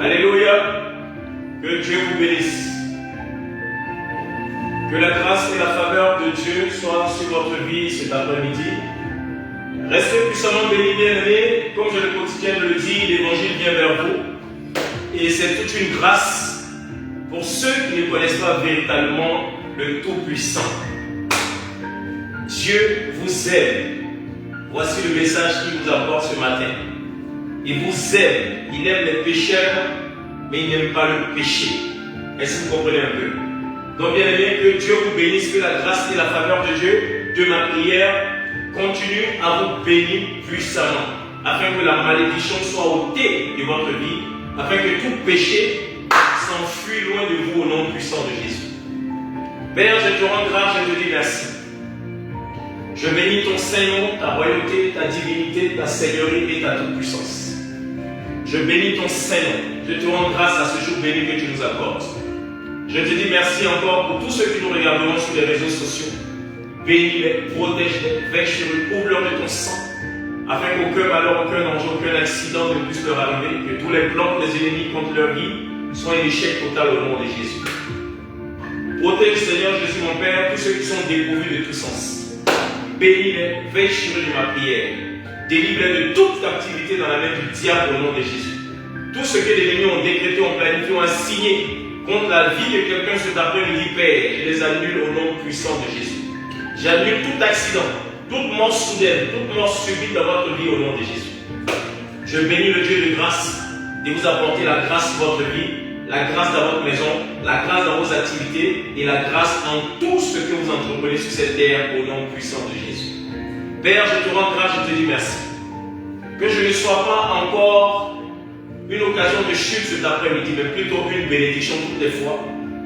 Alléluia. Que Dieu vous bénisse. Que la grâce et la faveur de Dieu soient sur votre vie cet après-midi. Restez puissamment bénis, bien-aimés. Comme je le quotidien le dis, l'évangile vient vers vous. Et c'est toute une grâce pour ceux qui ne connaissent pas véritablement le Tout-Puissant. Dieu vous aime. Voici le message qu'il vous apporte ce matin. Il vous aime. Il aime les pécheurs, mais il n'aime pas le péché. Est-ce que vous comprenez un peu? Donc bien aimé, que Dieu vous bénisse, que la grâce et la faveur de Dieu, de ma prière, continue à vous bénir puissamment, afin que la malédiction soit ôtée de votre vie, afin que tout péché s'enfuit loin de vous au nom puissant de Jésus. Père, je te rends grâce, je te dis merci. Je bénis ton Saint-Nom, ta royauté, ta divinité, ta seigneurie et ta toute-puissance. Je bénis ton Saint-Nom. Je te rends grâce à ce jour béni que tu nous accordes. Je te dis merci encore pour tous ceux qui nous regarderont sur les réseaux sociaux. Bénis-les, protège-les, veille sur eux, couvre-leur de ton sang, afin qu'aucun malheur, aucun danger, aucun accident ne puisse leur arriver, que tous les plans des ennemis contre leur vie soient un échec total au nom de Jésus. Protège, Seigneur Jésus, mon Père, tous ceux qui sont dépourvus de tout sens. Bénis-les, veille sur eux de ma prière. Délivre-les de toute captivité dans la main du diable au nom de Jésus. Tout ce que les ennemis ont décrété, ont planifié, ont assigné contre la vie de quelqu'un cet après-midi, Père, je les annule au nom puissant de Jésus. J'annule tout accident, toute mort soudaine, toute mort subite dans votre vie au nom de Jésus. Je bénis le Dieu de grâce de vous apporter la grâce dans votre vie, la grâce dans votre maison, la grâce dans vos activités et la grâce en tout ce que vous entreprenez sur cette terre au nom puissant de Jésus. Père, je te rends grâce, je te dis merci. Que je ne sois pas encore une occasion de chute cet après-midi, mais plutôt une bénédiction toutes les fois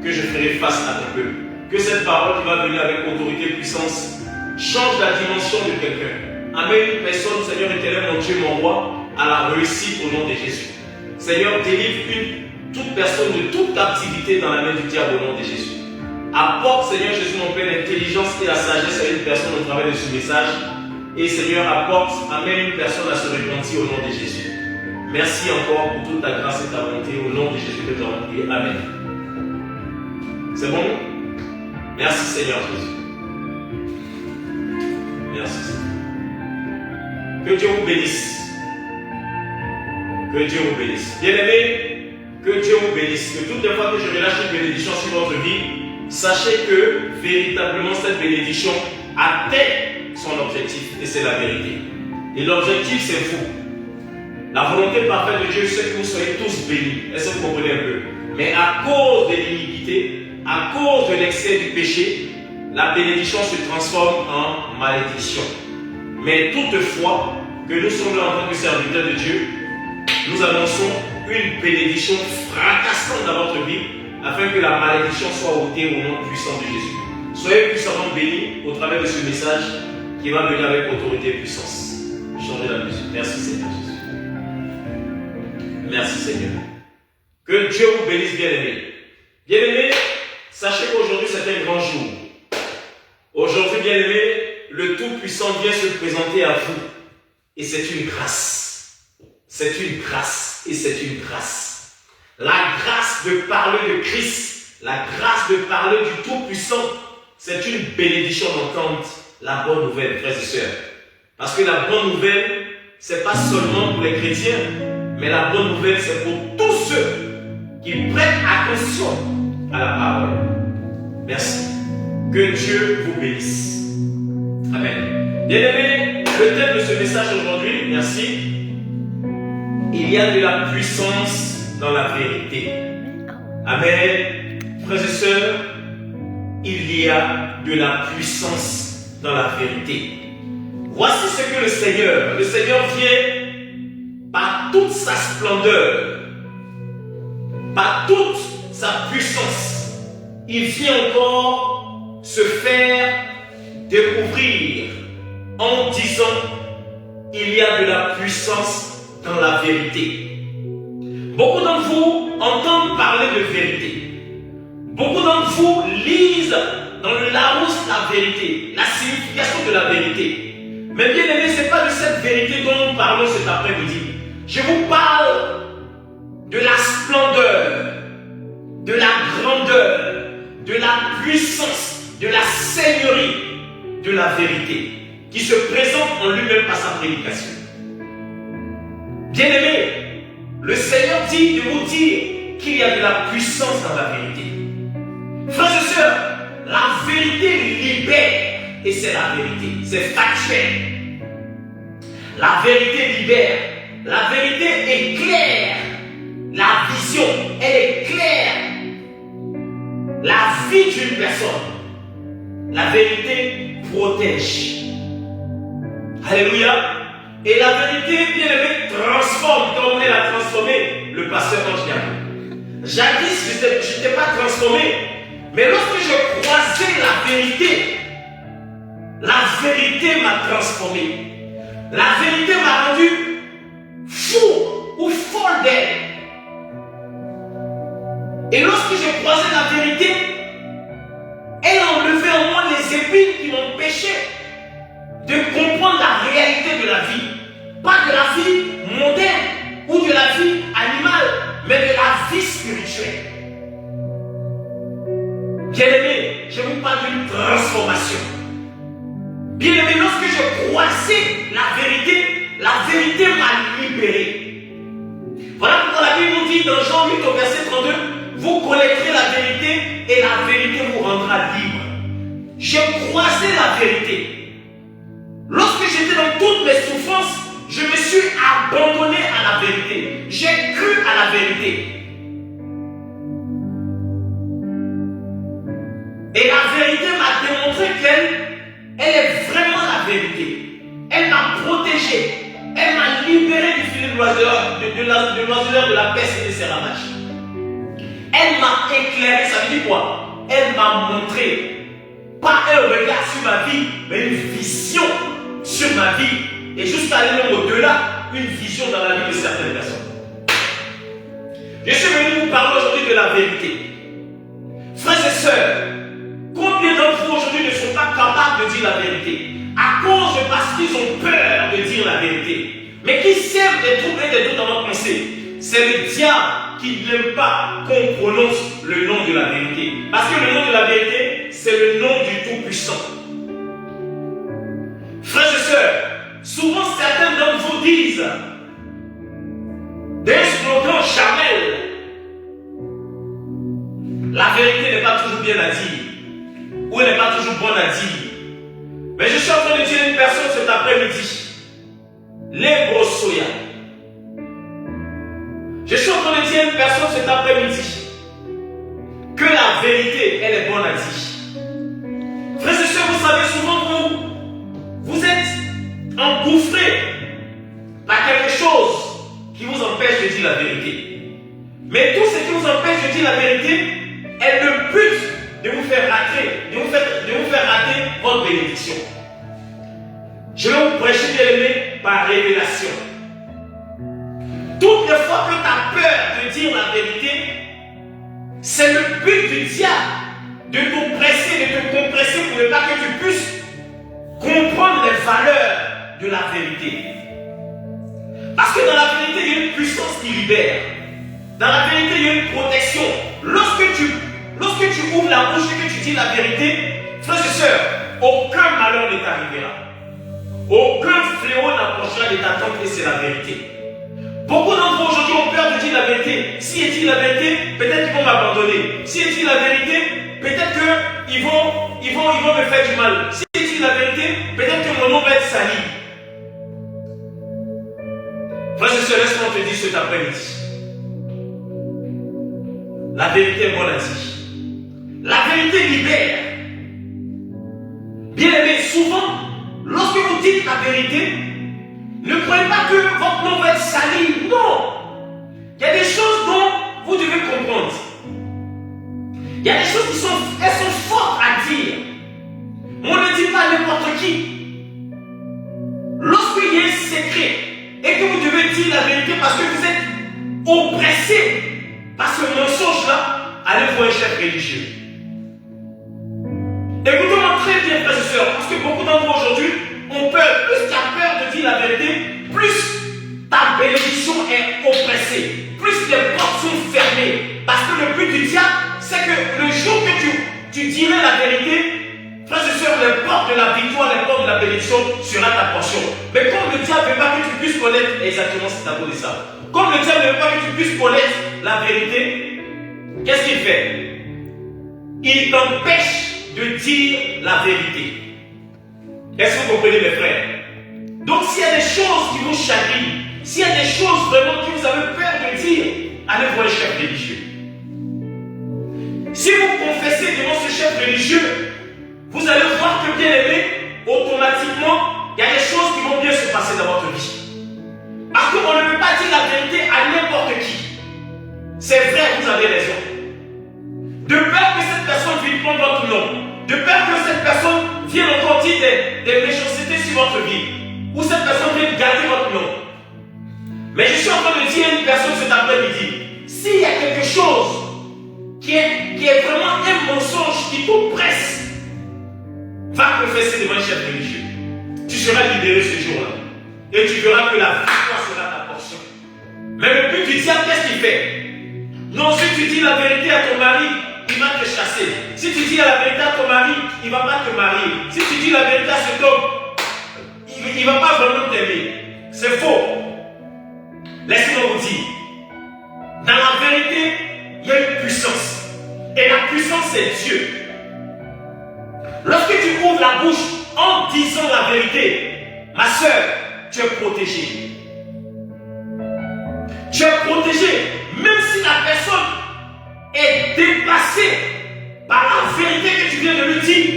que je ferai face à ton peuple. Que cette parole qui va venir avec autorité et puissance change la dimension de quelqu'un. Amène une personne, Seigneur éternel, mon Dieu, mon roi, à la réussite au nom de Jésus. Seigneur, délivre toute personne de toute captivité dans la main du diable au nom de Jésus. Apporte, Seigneur Jésus, mon Père, l'intelligence et la sagesse à une personne au travers de ce message. Et Seigneur, amène une personne à se repentir au nom de Jésus. Merci encore pour toute ta grâce et ta bonté au nom de Jésus que nous avons prié. Amen. C'est bon? Merci Seigneur Jésus. Merci Seigneur. Que Dieu vous bénisse. Que Dieu vous bénisse. Bien-aimés, que Dieu vous bénisse. Que toutes les fois que je relâche une bénédiction sur votre vie, sachez que véritablement cette bénédiction atteint son objectif et c'est la vérité. Et l'objectif c'est vous. La volonté parfaite de Dieu, c'est que vous soyez tous bénis. Est-ce que vous comprenez un peu? Mais à cause de l'iniquité, à cause de l'excès du péché, la bénédiction se transforme en malédiction. Mais toutefois, que nous sommes là en tant que serviteurs de Dieu, nous annonçons une bénédiction fracassante dans votre vie, afin que la malédiction soit ôtée au nom puissant de Jésus. Soyez puissamment bénis au travers de ce message qui va venir avec autorité et puissance. Changez la musique. Merci Seigneur Jésus. Merci Seigneur. Que Dieu vous bénisse, bien-aimés. Bien-aimés, sachez qu'aujourd'hui c'est un grand jour. Aujourd'hui, bien-aimés, le Tout-Puissant vient se présenter à vous. Et c'est une grâce. C'est une grâce. Et c'est une grâce. La grâce de parler de Christ, la grâce de parler du Tout-Puissant, c'est une bénédiction d'entendre la bonne nouvelle, frères et sœurs. Parce que la bonne nouvelle, c'est pas seulement pour les chrétiens, mais la bonne nouvelle, c'est pour tous ceux qui prêtent attention à la parole. Merci. Que Dieu vous bénisse. Amen. Bien-aimés, le thème de ce message aujourd'hui, merci. Il y a de la puissance dans la vérité. Amen. Frères et sœurs, il y a de la puissance dans la vérité. Voici ce que le Seigneur vient par toute sa splendeur, par toute sa puissance. Il vient encore se faire découvrir en disant il y a de la puissance dans la vérité. Beaucoup d'entre vous entendent parler de vérité. Beaucoup d'entre vous lisent dans le Larousse la vérité, la signification de la vérité. Mais bien aimé, ce n'est pas de cette vérité dont nous parlons cet après-midi. Je vous parle de la splendeur puissance de la seigneurie de la vérité qui se présente en lui-même par sa prédication. Bien-aimés, le Seigneur dit de vous dire qu'il y a de la puissance dans la vérité. Frères et sœurs, la vérité libère et c'est la vérité, c'est factuel. La vérité libère, la vérité éclaire, la vision, elle éclaire la vie d'une personne. La vérité protège. Alléluia. Et la vérité, bien aimé, transforme, comme on l'a transformé, le pasteur Ange. Jadis, je n'étais pas transformé, mais lorsque je croisais la vérité m'a transformé. La vérité m'a rendu fou ou folle d'elle. Et lorsque je croisais la vérité, elle enlevait en moi les épines qui m'empêchaient de comprendre la réalité de la vie. Pas de la vie mondaine ou de la vie animale, mais de la vie spirituelle. Bien-aimé, je vous parle d'une transformation. Bien-aimé, lorsque je croisais la vérité m'a libéré. Voilà pourquoi la Bible nous dit dans Jean 8 au verset 32, vous connaîtrez la vérité et la vérité vous rendra libre. Je croisais la vérité. Lorsque j'étais dans toutes mes souffrances, je me suis abandonné à la vérité. J'ai cru à la vérité. Et la vérité m'a démontré qu'elle est vraiment la vérité. Elle m'a protégé. Elle m'a libéré du filet de l'oiseleur de la peste et de ses ravages. Elle m'a éclairé. Ça veut dire quoi? Elle m'a montré, pas un regard sur ma vie, mais une vision sur ma vie. Et jusqu'à aller même au-delà, une vision dans la vie de certaines personnes. Je suis venu vous parler aujourd'hui de la vérité. Frères et sœurs, combien d'entre vous aujourd'hui ne sont pas capables de dire la vérité? Parce qu'ils ont peur de dire la vérité. Mais qui sème des troubles et des doutes dans votre pensée? C'est le diable qui n'aime pas qu'on prononce le nom de la vérité. Parce que le nom de la vérité, c'est le nom du Tout-Puissant. Frères et sœurs, souvent certains d'entre vous disent des slogans charnels. La vérité n'est pas toujours bien à dire, ou elle n'est pas toujours bonne à dire. Mais je suis en train de dire à une personne cet après-midi, les brossoya. Je suis en train de dire à une personne cet après-midi que la vérité, elle est bonne à dire. Frères et sœurs, vous savez, souvent vous êtes engouffrés par quelque chose qui vous empêche de dire la vérité. Mais tout ce qui vous empêche de dire la vérité est le but de vous faire rater votre bénédiction. Je vais vous prêcher, bien aimé, par révélation. Toutes les fois que tu as peur de dire la vérité, c'est le but du diable de t'oppresser, de te compresser pour ne pas que tu puisses comprendre les valeurs de la vérité. Parce que dans la vérité, il y a une puissance qui libère. Dans la vérité, il y a une protection. Lorsque tu ouvres la bouche et que tu dis la vérité, frères et sœurs, aucun malheur ne t'arrivera. Aucun fléau n'approchera de ta tente et c'est la vérité. Beaucoup d'entre vous aujourd'hui ont peur de dire la vérité. Si ils disent la vérité, peut-être qu'ils vont m'abandonner. Si ils disent la vérité, peut-être qu'ils vont me faire du mal. Si ils disent la vérité, peut-être que mon nom va être sali. Frères et sœurs, laisse-moi te dire cet après-midi. La vérité est bonne à dire. La vérité libère. Bien aimé, souvent, lorsque vous dites la vérité, ne croyez pas que votre nom va être sali. Non. Il y a des choses dont vous devez comprendre. Il y a des choses qui sont fortes à dire. On ne dit pas à n'importe qui. Lorsqu'il y a un secret et que vous devez dire la vérité parce que vous êtes oppressé par ce mensonge-là, allez voir un chef religieux. Écoutez-moi très bien, frères et sœurs, parce que beaucoup d'entre vous aujourd'hui ont peur. Plus tu as peur de dire la vérité, plus ta bénédiction est oppressée, plus les portes sont fermées. Parce que le but du diable, c'est que le jour que tu dis dirais la vérité, frères et sœurs, les portes de la victoire, les portes de la bénédiction sera ta portion. Mais comme le diable ne veut pas que tu puisses connaître, exactement c'est à cause de ça. Comme le diable ne veut pas que tu puisses connaître la vérité, qu'est-ce qu'il fait? Il t'empêche de dire la vérité. Est-ce que vous comprenez mes frères? Donc s'il y a des choses qui vous chagrinent, s'il y a des choses vraiment que vous avez peur de dire, allez voir un chef religieux. Si vous confessez devant ce chef religieux, vous allez voir que bien aimé, automatiquement, il y a des choses qui vont bien se passer dans votre vie. Parce qu'on ne peut pas dire la vérité à n'importe qui. C'est vrai, vous avez raison. De peur que cette personne vienne prendre votre nom, de peur que cette personne vienne encore dire des méchancetés sur votre vie, ou cette personne vienne garder votre nom. Mais je suis en train de dire à une personne cet après-midi, s'il y a quelque chose qui est vraiment un mensonge qui vous presse, va confesser devant un chef religieux. Tu seras libéré ce jour-là. Et tu verras que la victoire sera ta portion. Mais le but du diable, qu'est-ce qu'il fait? Non, si tu dis la vérité à ton mari, il va te chasser. Si tu dis la vérité à ton mari, il ne va pas te marier. Si tu dis la vérité à cet homme, il ne va pas vraiment t'aimer. C'est faux. Laissez-moi vous dire, dans la vérité, il y a une puissance. Et la puissance, c'est Dieu. Lorsque tu ouvres la bouche en disant la vérité, ma soeur, tu es protégé. Tu es protégé, même si la personne est dépassée par la vérité que tu viens de lui dire.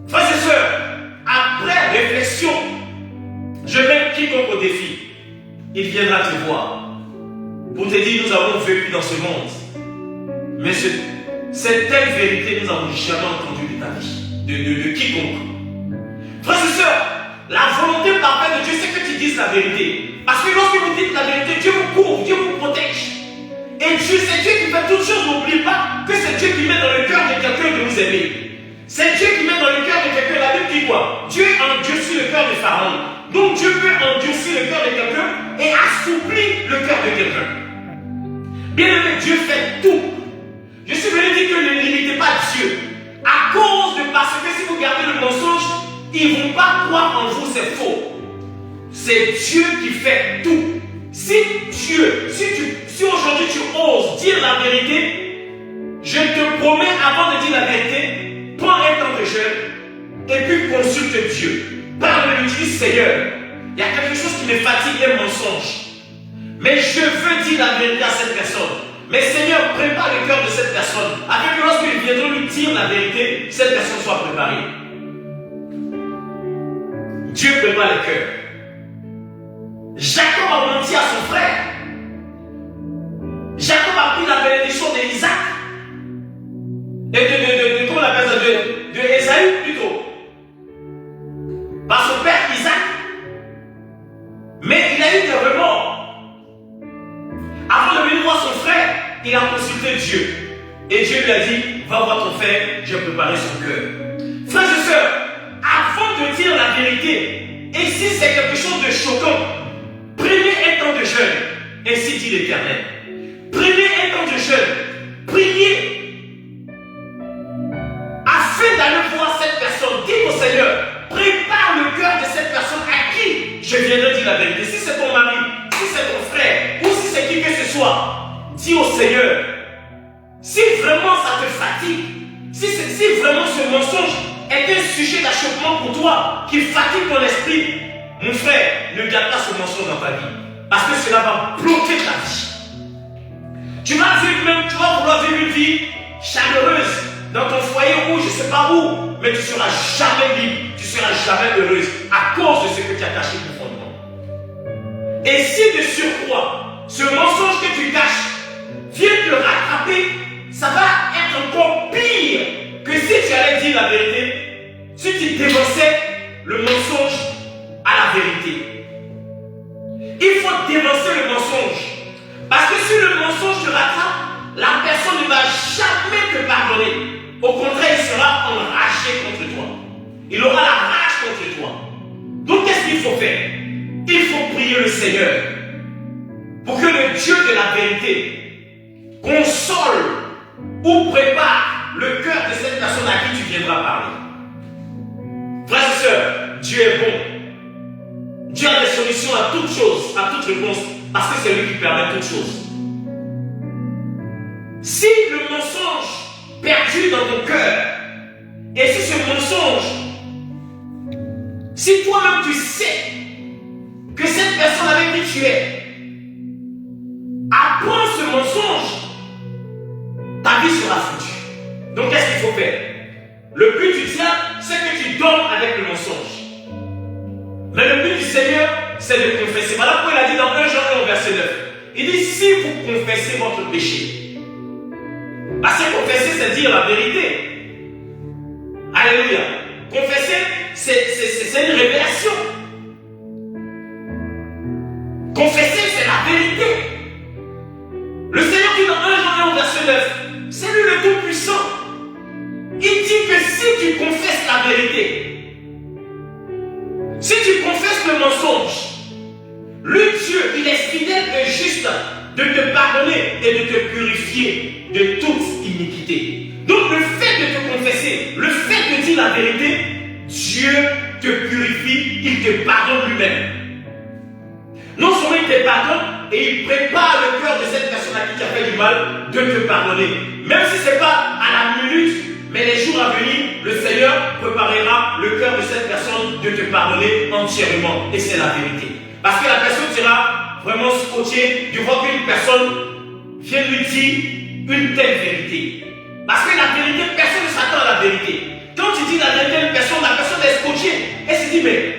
Frères et sœurs, après réflexion, je mets quiconque au défi. Il viendra te voir pour te dire, nous avons vécu dans ce monde. Mais cette telle vérité, nous n'avons jamais entendu de ta vie. De quiconque. Frères et sœurs, la volonté parfaite de Dieu, c'est que tu dises la vérité. Parce que lorsque vous dites la vérité, Dieu vous couvre, Dieu vous protège. Et Dieu, c'est Dieu qui fait toutes choses. N'oublie pas que c'est Dieu qui met dans le cœur de quelqu'un de vous aimer. C'est Dieu qui met dans le cœur de quelqu'un. La Bible dit quoi? Dieu endurcit le cœur de Pharaon. Donc Dieu peut endurcir le cœur de quelqu'un et assouplir le cœur de quelqu'un. Bien aimé, Dieu fait tout. Je suis venu dire que ne limitez pas Dieu. À cause de parce que si vous gardez le mensonge, ils ne vont pas croire en vous, c'est faux. C'est Dieu qui fait tout. Si aujourd'hui tu oses dire la vérité, je te promets avant de dire la vérité, prends un temps de jeûne et puis consulte Dieu. Parle-lui, dis Seigneur, il y a quelque chose qui me fatigue, un mensonge. Mais je veux dire la vérité à cette personne. Mais Seigneur, prépare le cœur de cette personne, afin que lorsqu'ils viendront lui dire la vérité, cette personne soit préparée. Dieu prépare le cœur. Jacob a menti à son frère. Jacob a pris la bénédiction d'Isaac. Et comment on appelle ça? De Esaü plutôt. Par son père Isaac. Mais il a eu des remords. Avant de venir voir son frère, il a consulté Dieu. Et Dieu lui a dit, va voir ton frère, j'ai préparé son cœur. Frères et sœurs, avant de dire la vérité, et si c'est quelque chose de choquant, prenez un temps de jeûne, ainsi dit l'Éternel. Prenez un temps de jeûne, priez, afin d'aller voir cette personne. Dites au Seigneur, prépare le cœur de cette personne à qui je viendrai dire la vérité. Si c'est ton mari, si c'est ton frère, ou si c'est qui que ce soit, dis au Seigneur, si vraiment ça te fatigue, si vraiment ce mensonge est un sujet d'achoppement pour toi, qui fatigue ton esprit, mon frère, ne garde pas ce mensonge dans ta vie, parce que cela va bloquer ta vie. Tu vas vouloir vivre une vie chaleureuse dans ton foyer ou je ne sais pas où, mais tu ne seras jamais libre, tu ne seras jamais heureuse à cause de ce que tu as caché profondément. Et si de surcroît, ce mensonge que tu caches vient te rattraper, ça va être encore pire que si tu allais dire la vérité, si tu dénonçais le mensonge à la vérité. Il faut dénoncer le mensonge. Parce que si le mensonge te rattrape, la personne ne va jamais te pardonner. Au contraire, il sera enragé contre toi. Il aura la rage contre toi. Donc qu'est-ce qu'il faut faire? Il faut prier le Seigneur pour que le Dieu de la vérité console ou prépare le cœur de cette personne à qui tu viendras parler. Frères et sœurs, Dieu est bon. Dieu a des solutions à toutes choses, à toute réponse, parce que c'est lui qui permet toutes choses. Si le mensonge perdu dans ton cœur, et si ce mensonge, si toi-même tu sais que cette personne avec qui tu es apprend ce mensonge, ta vie sera foutue. Donc qu'est-ce qu'il faut faire? Le but du diable, c'est que tu dormes avec le mensonge. Mais le but du Seigneur, c'est de confesser. Voilà pourquoi il a dit dans 1 Jean 1 verset 9. Il dit, si vous confessez votre péché. Parce que confesser, c'est dire la vérité. Alléluia. Confesser, c'est une révélation. Confesser, c'est la vérité. Le Seigneur dit dans 1 Jean 1 verset 9, c'est lui le Tout-Puissant. Il dit que si tu confesses la vérité, si tu confesses le mensonge, le Dieu, il est fidèle et juste de te pardonner et de te purifier de toute iniquité. Donc le fait de te confesser, le fait de dire la vérité, Dieu te purifie, il te pardonne lui-même. Non seulement il te pardonne, et il prépare le cœur de cette personne à qui tu as fait du mal de te pardonner. Même si ce n'est pas à la minute, mais les jours à venir, le Seigneur préparera le cœur de cette personne de te pardonner entièrement. Et c'est la vérité. Parce que la personne sera vraiment scotchée du voir qu'une personne vient lui dire une telle vérité. Parce que la vérité, personne ne s'attend à la vérité. Quand tu dis la vérité à une personne, la personne est scotchée. Elle se dit, mais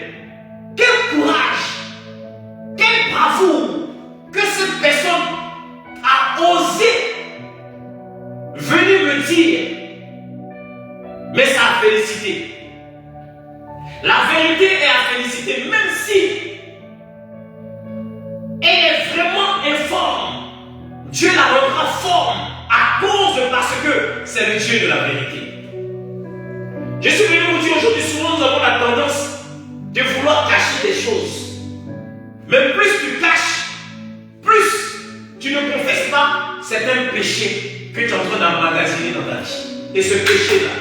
quel courage, quelle bravoure que cette personne a osé venir me dire. Mais ça a félicité. La vérité est à féliciter, même si elle est vraiment informe. Dieu la rendra forme parce que c'est le Dieu de la vérité. Je suis venu vous dire aujourd'hui, souvent nous avons la tendance de vouloir cacher des choses. Mais plus tu caches, plus tu ne confesses pas, c'est un péché que tu es en train d'emmagasiner dans ta vie. Et ce péché-là,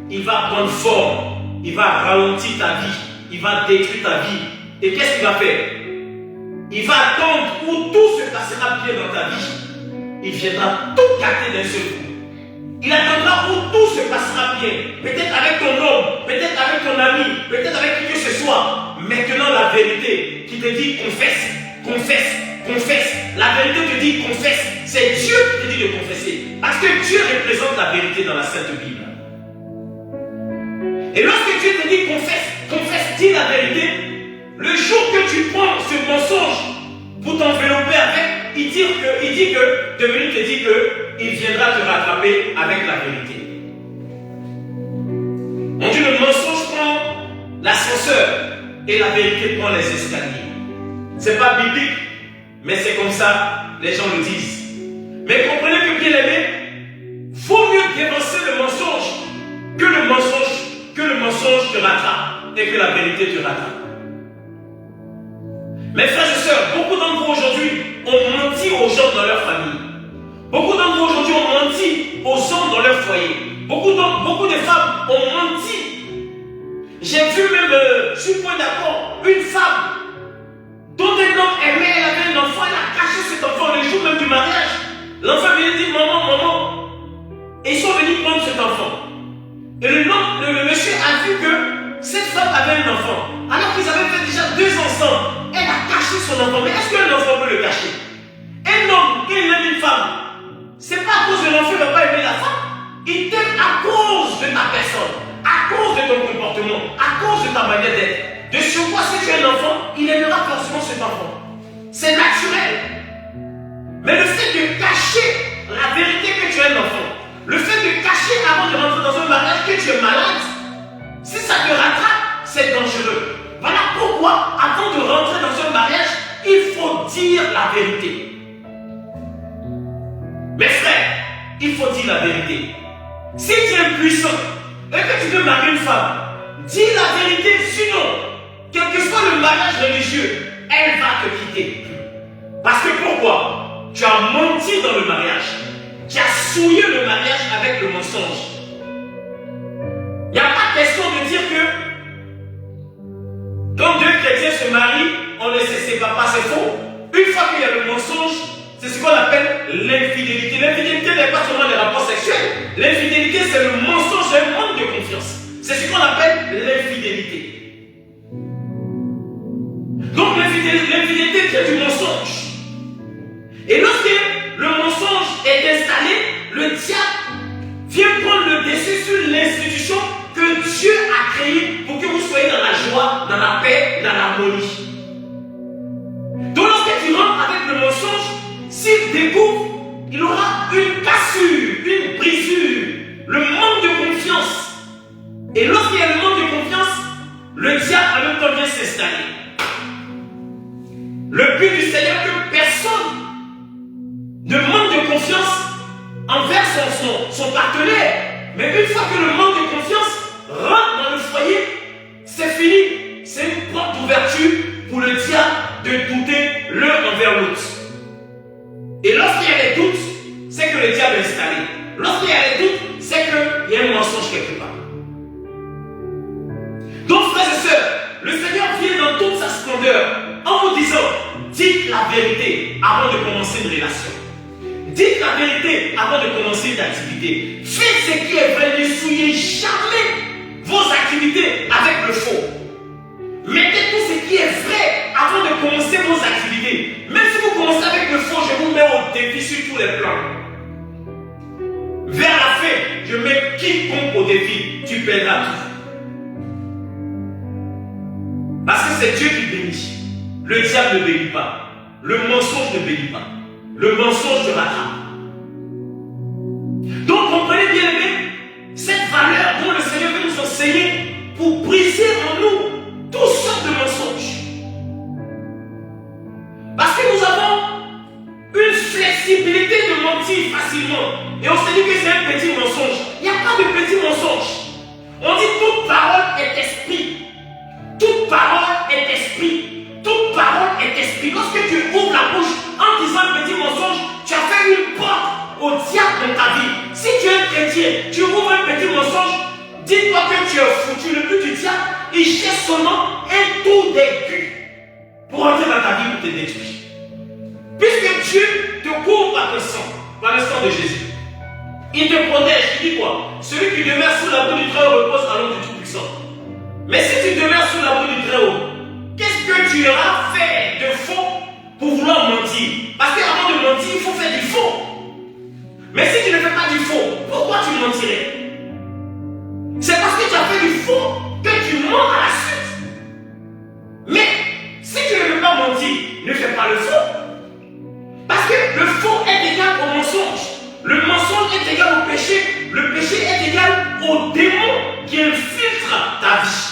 il va prendre forme, il va ralentir ta vie, il va détruire ta vie. Et qu'est-ce qu'il va faire? Il va attendre où tout se passera bien dans ta vie. Il viendra tout gâter d'un seul coup. Il attendra où tout se passera bien. Peut-être avec ton homme, peut-être avec ton ami, peut-être avec qui que ce soit. Maintenant, la vérité qui te dit confesse, confesse, confesse. La vérité te dit confesse. C'est Dieu qui te dit de confesser. Parce que Dieu représente la vérité dans la Sainte Bible. Et lorsque Dieu te dit confesse, confesse, dis la vérité, le jour que tu prends ce mensonge pour t'envelopper avec, il dit que, Dominique te dit qu'il viendra te rattraper avec la vérité. On dit le mensonge prend l'ascenseur et la vérité prend les escaliers. C'est pas biblique, mais c'est comme ça, les gens le disent. Mais comprenez que bien aimé, vaut mieux dénoncer le mensonge que le mensonge te rattrape et que la vérité te rattrape. Mes frères et sœurs, beaucoup d'entre vous aujourd'hui ont menti aux gens dans leur famille. Beaucoup d'entre vous aujourd'hui ont menti aux hommes dans leur foyer. Beaucoup de femmes ont menti. J'ai vu même, je suis point d'accord, une femme dont un homme aimait, elle avait un enfant, elle a caché cet enfant le jour même du mariage. L'enfant vient dire maman, maman. Et ils sont venus prendre cet enfant. Et le monsieur a vu que cette femme avait un enfant. Alors qu'ils avaient fait déjà 2 ensemble. Elle a caché son enfant. Mais est-ce qu'un enfant peut le cacher? Un homme, il aime une femme. C'est pas à cause de l'enfant qu'il ne va pas aimer la femme. Il t'aime à cause de ta personne, à cause de ton comportement, à cause de ta manière d'être. De surcroît, si tu as un enfant, il aimera forcément cet enfant. C'est naturel. Mais le fait de cacher la vérité que tu as un enfant, le fait de cacher avant de rentrer dans un mariage que tu es malade, si ça te rattrape, c'est dangereux. Voilà pourquoi, avant de rentrer dans un mariage, il faut dire la vérité. Mes frères, il faut dire la vérité. Si tu es puissant et que tu veux marier une femme, dis la vérité, sinon, quel que soit le mariage religieux, elle va te quitter. Parce que pourquoi? Tu as menti dans le mariage. Tu as souillé le mariage avec le mensonge. chrétiens se marient, on ne se sépare pas, c'est faux. Une fois qu'il y a le mensonge, c'est ce qu'on appelle l'infidélité. L'infidélité n'est pas seulement des rapports sexuels. L'infidélité, c'est le mensonge, c'est un manque de confiance. C'est ce qu'on appelle l'infidélité. Donc l'infidélité c'est du mensonge. Et lorsque le mensonge est installé, le diable vient prendre le dessus sur l'institution que Dieu a créée pour que vous soyez dans la joie, dans la paix, dans l'harmonie. Donc lorsque tu rentres avec le mensonge, s'il découvre, il aura une cassure, une brisure, le manque de confiance. Et lorsqu'il y a le manque de confiance, le diable en même temps vient s'installer. Le but du Seigneur que personne ne manque de confiance envers son partenaire. Mais une fois que le manque de confiance rentre dans le foyer, c'est fini. C'est une porte d'ouverture pour le diable de douter l'un envers l'autre. Et lorsqu'il y a des doutes, c'est que le diable est installé. Lorsqu'il y a des doutes, c'est qu'il y a un mensonge quelque part. Donc, frères et sœurs, le Seigneur vient dans toute sa splendeur en vous disant, dites la vérité avant de commencer une relation. Dites la vérité avant de commencer une activité. Faites ce qui est vrai, ne souillez jamais vos activités avec le faux. Mettez tout ce qui est vrai avant de commencer vos activités. Même si vous commencez avec le faux, je vous mets au défi sur tous les plans. Vers la fin, je mets quiconque au défi, tu perdras tout. Parce que c'est Dieu qui bénit. Le diable ne bénit pas. Le mensonge ne bénit pas. Le mensonge te rattrape. Donc comprenez bien aimé, cette valeur dont le Seigneur veut nous enseigner pour briser en nous toutes sortes de mensonges. Parce que nous avons une flexibilité de mentir facilement. Et on se dit que c'est un petit mensonge. Il n'y a pas de petit mensonge. On dit toute parole est esprit. Toute parole est esprit. Toute parole est esprit. Lorsque tu ouvres la bouche en disant un petit mensonge, tu as fait une porte au diable dans ta vie. Si tu es un chrétien, tu ouvres un petit mensonge, dis-toi que tu es foutu. Le but du diable, il cherche seulement un tout début pour entrer dans ta vie pour te détruire. Puisque Dieu te couvre par le sang de Jésus. Il te protège. Il dit quoi? Celui qui demeure sous l'abri du Très-Haut repose à l'ombre du Tout-Puissant. Mais si tu demeures sous l'abri du Très-Haut, qu'est-ce que tu auras fait de faux pour vouloir mentir? Parce qu'avant de mentir, il faut faire du faux. Mais si tu ne fais pas du faux, pourquoi tu mentirais? C'est parce que tu as fait du faux que tu mens à la suite. Mais si tu ne veux pas mentir, ne fais pas le faux. Parce que le faux est égal au mensonge. Le mensonge est égal au péché. Le péché est égal au démon qui infiltre ta vie.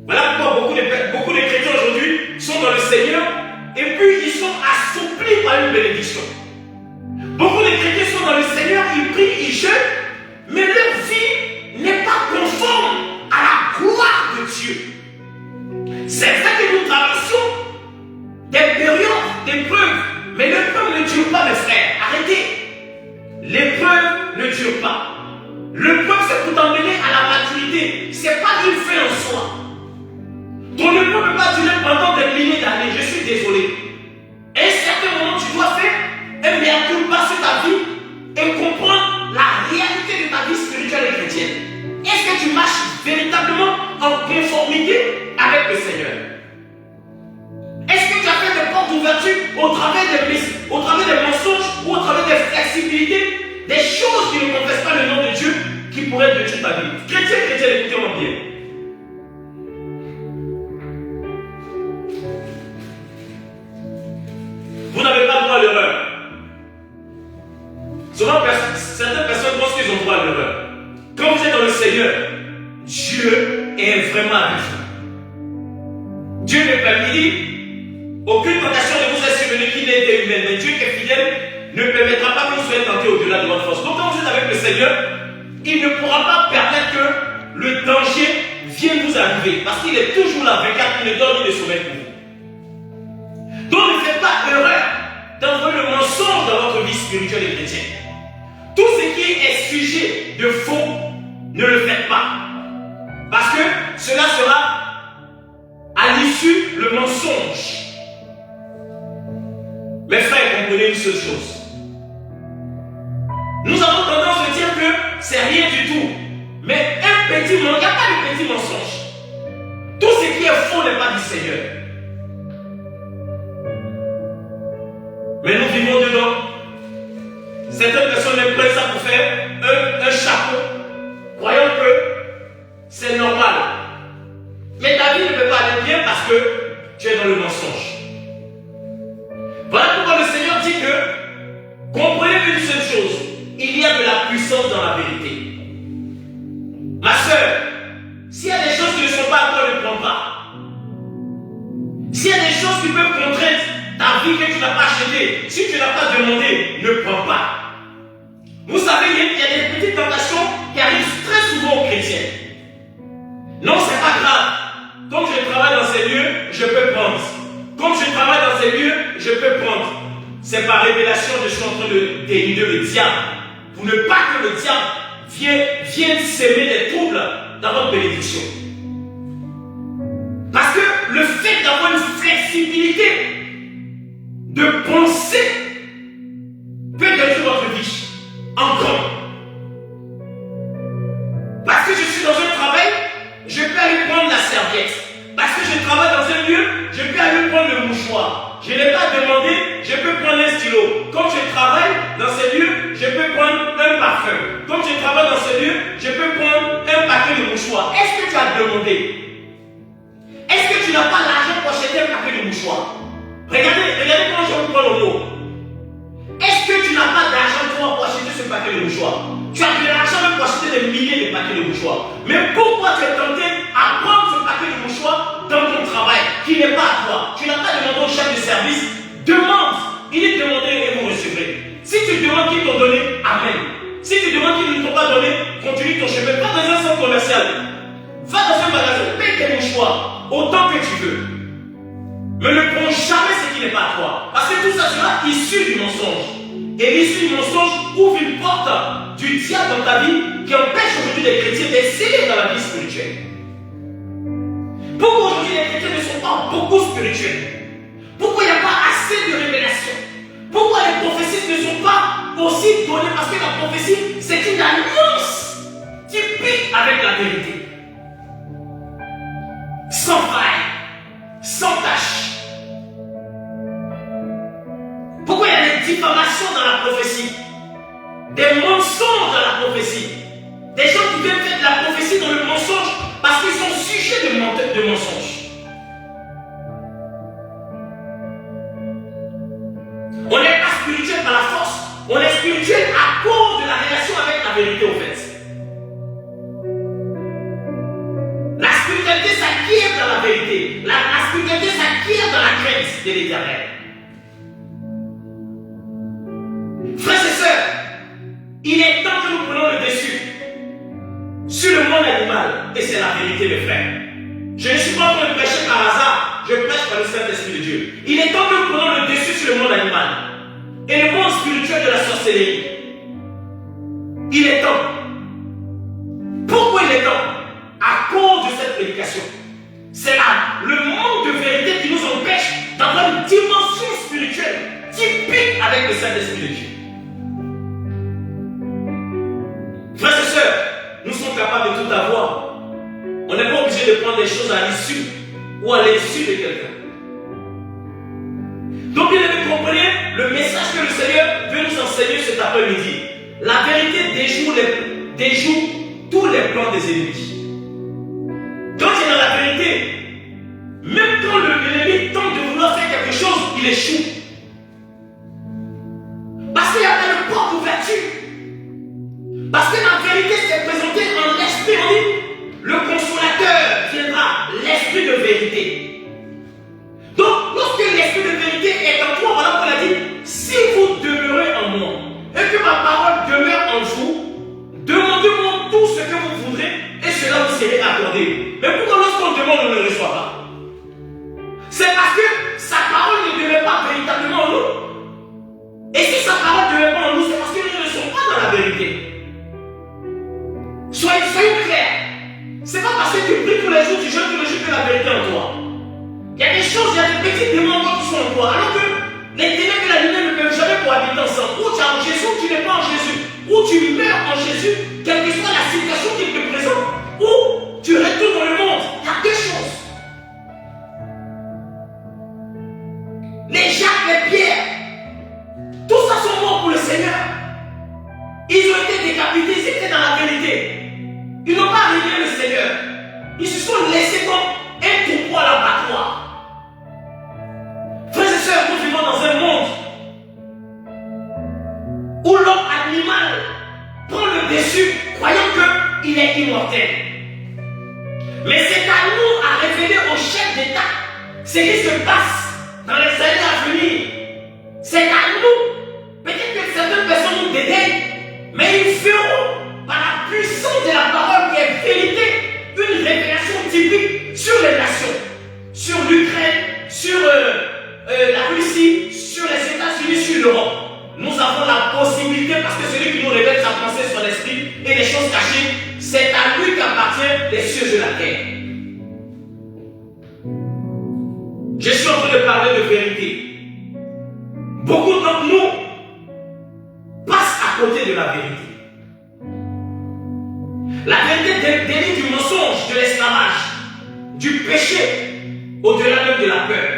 Voilà pourquoi beaucoup de chrétiens aujourd'hui sont dans le Seigneur et puis ils sont assouplis par une bénédiction. Beaucoup de chrétiens sont dans le Seigneur, ils prient, ils jeûnent, mais leur vie n'est pas conforme à la gloire de Dieu. C'est vrai que nous traversons des périodes d'épreuves, mais l'épreuve ne dure pas, mes frères. Arrêtez. L'épreuve ne dure pas. L'épreuve, c'est pour t'emmener à la maturité. Ce n'est pas une fin en soi. Ton épreuve ne peut pas durer pendant des milliers d'années. Je suis désolé. À un certain moment, tu dois faire un mea culpa sur ta vie et comprendre la réalité de ta vie spirituelle et chrétienne. Est-ce que tu marches véritablement en conformité avec le Seigneur? Est-ce que tu as fait des portes d'ouverture au travers des mensonges ou au travers des flexibilités, des choses qui ne confessent pas le nom de Dieu qui pourraient détruire ta vie? Chrétien, écoutez-moi bien. Vous n'avez pas droit à l'erreur. Souvent, certaines personnes pensent qu'ils ont droit à l'erreur. Quand vous êtes dans le Seigneur, Dieu est vraiment avec vous. Dieu ne permet aucune tentation ne vous est survenue qui n'est été humaine. Mais Dieu qui est fidèle ne permettra pas que vous soyez tentés au-delà de votre force. Donc quand vous êtes avec le Seigneur, il ne pourra pas permettre que le danger vienne vous arriver. Parce qu'il est toujours là, 24 minutes d'heure, il est sommeil pour vous. Donc ne faites pas erreur d'envoyer le mensonge dans votre vie spirituelle et chrétienne. Tout ce qui est sujet de faux, ne le faites pas. Parce que cela sera à l'issue comprenez une seule chose. Nous avons tendance à dire que c'est rien du tout. Mais un petit mensonge, il n'y a pas de petit mensonge. Tout ce qui est faux n'est pas du Seigneur. Mais nous vivons dedans. Certaines personnes aiment prendre ça pour faire un chapeau, croyant que c'est normal. Mais ta vie ne peut pas aller bien parce que tu es dans le mensonge. Voilà pourquoi le Seigneur dit que comprenez une seule chose, il y a de la puissance dans la vérité. Ma soeur, s'il y a des choses qui ne sont pas à toi, ne prends pas. S'il y a des choses qui peuvent contraindre ta vie que tu n'as pas achetée, si tu n'as pas demandé, ne prends pas. Vous savez, il y a des petites tentations qui arrivent très souvent aux chrétiens. Non, c'est pas grave. Comme je travaille dans ces lieux, je peux prendre. Comme je travaille dans ces lieux, je peux prendre. C'est par révélation que je suis en train de dénuder le diable. Pour ne pas que le diable vienne s'aimer des troubles dans votre bénédiction. Parce que le fait d'avoir une flexibilité de penser peut détruire votre vie. Encore. Parce que je suis dans un travail, je peux aller prendre la serviette. Parce que je travaille dans un lieu, je peux aller prendre le mouchoir. Je n'ai pas demandé, je peux prendre un stylo. Comme je travaille dans ces lieux, je peux prendre un parfum. Comme je travaille dans ces lieux, je peux prendre un paquet de mouchoirs. Est-ce que tu as demandé? Est-ce que tu n'as pas l'argent pour acheter un paquet de mouchoirs? Regardez comment je vous prends le mot. Est-ce que tu n'as pas d'argent pour acheter ce paquet de mouchoirs? Tu as de l'argent même pour acheter des milliers de paquets de mouchoirs. Mais pourquoi tu es tenté à prendre ce paquet de mouchoirs dans ton travail qui n'est pas à toi? Tu n'as pas demandé au chef de service. Demande. Il est demandé et vous recevrez. Si tu demandes qu'ils t'ont donné, amen. Si tu demandes qu'ils ne t'ont pas donné, continue ton chemin. Va dans un centre commercial. Va dans un magasin. Paye tes mouchoirs autant que tu veux. Mais ne prends jamais ce qui n'est pas à toi. Parce que tout ça sera issu du mensonge. Et l'issue du mensonge ouvre une porte du diable dans ta vie qui empêche aujourd'hui les chrétiens d'exceller dans la vie spirituelle. Pourquoi aujourd'hui les chrétiens ne sont pas beaucoup spirituels? Pourquoi il n'y a pas assez de révélation? Pourquoi les prophéties ne sont pas aussi données? Parce que la prophétie, c'est une annonce typique avec la vérité. Sans faille, sans tâche. Pourquoi il y a des diffamations dans la prophétie? Des mensonges dans la prophétie? Des gens qui viennent faire de la prophétie dans le mensonge parce qu'ils sont sujets de mensonges. On n'est pas spirituel par la force, on est spirituel à cause de la relation avec la vérité au fait. La spiritualité s'acquiert dans la vérité. La spiritualité s'acquiert dans la crainte de l'Éternel. Frères et sœurs, il est temps que nous prenions le dessus sur le monde animal, et c'est la vérité, mes frères. Je ne suis pas en train de prêcher par hasard, je prêche par le Saint-Esprit de Dieu. Il est temps que nous prenions le dessus sur le monde animal et le monde spirituel de la sorcellerie. Il est temps. Pourquoi il est temps? À cause de cette prédication. C'est là le manque de vérité qui nous empêche d'avoir une dimension spirituelle typique avec le Saint-Esprit de Dieu. Frères et sœurs, nous sommes capables de tout avoir. On n'est pas obligé de prendre des choses à l'issue ou à l'issue de quelqu'un. Donc, bien aimé, comprenez le message que le Seigneur veut nous enseigner cet après-midi. La vérité déjoue tous les plans des ennemis. Quand il est dans la vérité, même quand l'ennemi tente de vouloir faire quelque chose, il échoue. Parce qu'il n'y a pas de porte d'ouverture. Parce que la vérité s'est présentée en l'esprit. On dit, le consolateur viendra, l'esprit de vérité. Donc, lorsque l'esprit de vérité est en toi, voilà qu'on a dit, si vous demeurez en moi, et que ma parole demeure en vous, demandez-moi tout ce que vous voudrez, et cela vous sera accordé. Mais pourquoi lorsqu'on demande, on ne reçoit pas? C'est parce que sa parole ne demeure pas véritablement en nous. Et si sa parole ne demeure pas en nous, c'est parce que nous ne sommes pas dans la vérité. Soyons clairs. C'est pas parce que tu pries tous les jours, tu jeûnes tous les jours que la vérité est en toi. Il y a des choses, il y a des petits démons qui sont en toi. Alors que les ténèbres et la lumière ne peuvent jamais Seigneur. Ils ont été décapités, ils étaient dans la vérité. Ils n'ont pas révélé le Seigneur. Ils se sont laissés comme un troupeau à l'abattoir. Frères et sœurs, nous vivons dans un monde où l'homme animal prend le dessus, croyant qu'il est immortel. Mais c'est à nous à révéler au chef d'État ce qui se passe dans les années à venir. C'est à nous. Peut-être que certaines personnes nous dédaignent, mais ils feront par la puissance de la parole qui est vérité une révélation typique sur les nations, sur l'Ukraine, sur la Russie, sur les États-Unis, sur l'Europe. Nous avons la possibilité, parce que celui qui nous révèle sa pensée, son esprit et les choses cachées, c'est à lui qu'appartient les cieux de la terre. Je suis en train de parler de vérité. Beaucoup d'entre nous passent à côté de la vérité. La vérité délivre du mensonge, de l'esclavage, du péché, au-delà même de la peur.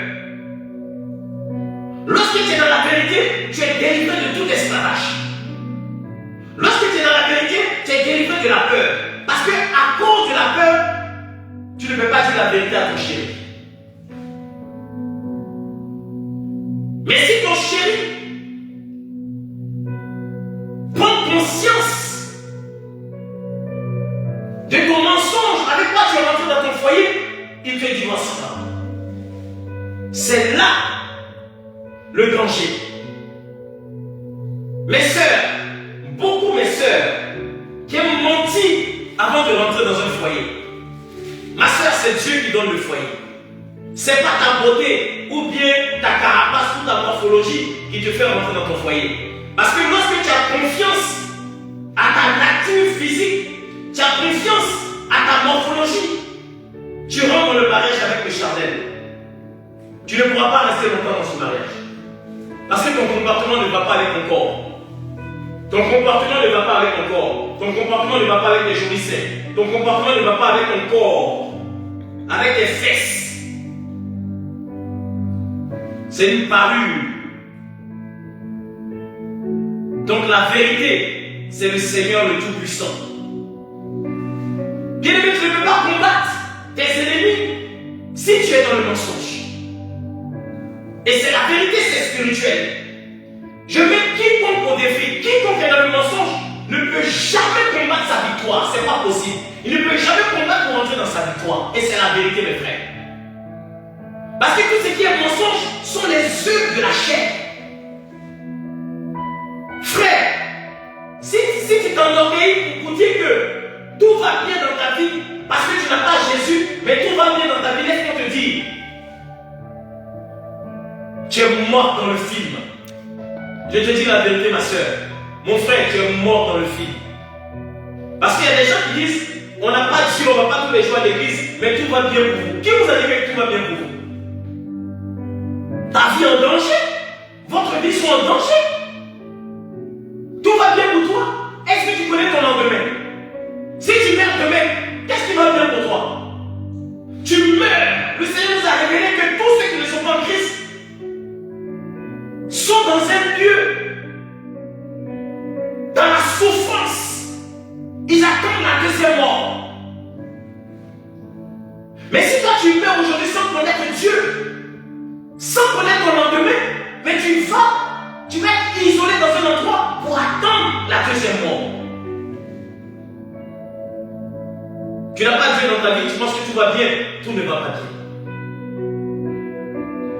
Lorsque tu es dans la vérité, tu es délivré de tout esclavage. Lorsque tu es dans la vérité, tu es délivré de la peur. Parce que à cause de la peur, tu ne peux pas dire la vérité à ton chéri. Mais si ton chéri prend conscience de ton mensonge avec quoi tu es rentré dans ton foyer, il te divorcera. C'est là le danger. Mes sœurs, beaucoup mes sœurs, qui ont menti avant de rentrer dans un foyer. Ma sœur, c'est Dieu qui donne le foyer. C'est pas ta beauté ou bien ta carapace ou ta morphologie qui te fait rentrer dans ton foyer. Parce que lorsque tu as confiance à ta nature physique, tu as confiance à ta morphologie, tu rentres dans le mariage avec le charnel. Tu ne pourras pas rester longtemps dans ce mariage. Parce que ton comportement ne va pas avec ton corps. Ton comportement ne va pas avec ton corps. Ton comportement ne va pas avec tes jolis seins. Ton comportement ne va pas avec ton corps. Avec tes fesses. C'est une parure. Donc la vérité, c'est le Seigneur le Tout-Puissant. Bien-aimé, tu ne peux pas combattre tes ennemis si tu es dans le mensonge. Et c'est la vérité, c'est spirituel. Je mets quiconque au défi, quiconque est dans le mensonge ne peut jamais combattre sa victoire. C'est pas possible. Il ne peut jamais combattre pour entrer dans sa victoire. Et c'est la vérité, mes frères. Parce que tout ce qui est mensonge sont les œuvres de la chair. Frère, si tu t'enorgueillis pour dire que tout va bien dans ta vie, parce que tu n'as pas Jésus, mais tout va bien dans ta vie, laisse-moi te dire, tu es mort dans le film. Je te dis la vérité, ma soeur. Mon frère, tu es mort dans le film. Parce qu'il y a des gens qui disent, on n'a pas Dieu, on ne va pas tous les jours à l'église, mais tout va bien pour vous. Qui vous a dit que tout va bien pour vous? Ta vie en danger? Votre vie soit en danger? Tout va bien pour toi? Est-ce que tu connais ton lendemain? Si tu meurs demain, qu'est-ce qui va bien pour toi? Tu meurs. Le Seigneur nous a révélé que tous ceux qui ne sont pas en Christ sont dans un lieu, dans la souffrance. Ils attendent la deuxième mort. Mais si toi tu meurs aujourd'hui sans connaître Dieu, sans connaître ton lendemain, mais tu vas être isolé dans un endroit pour attendre la deuxième mort. Tu n'as pas Dieu dans ta vie, tu penses que tout va bien, tout ne va pas bien.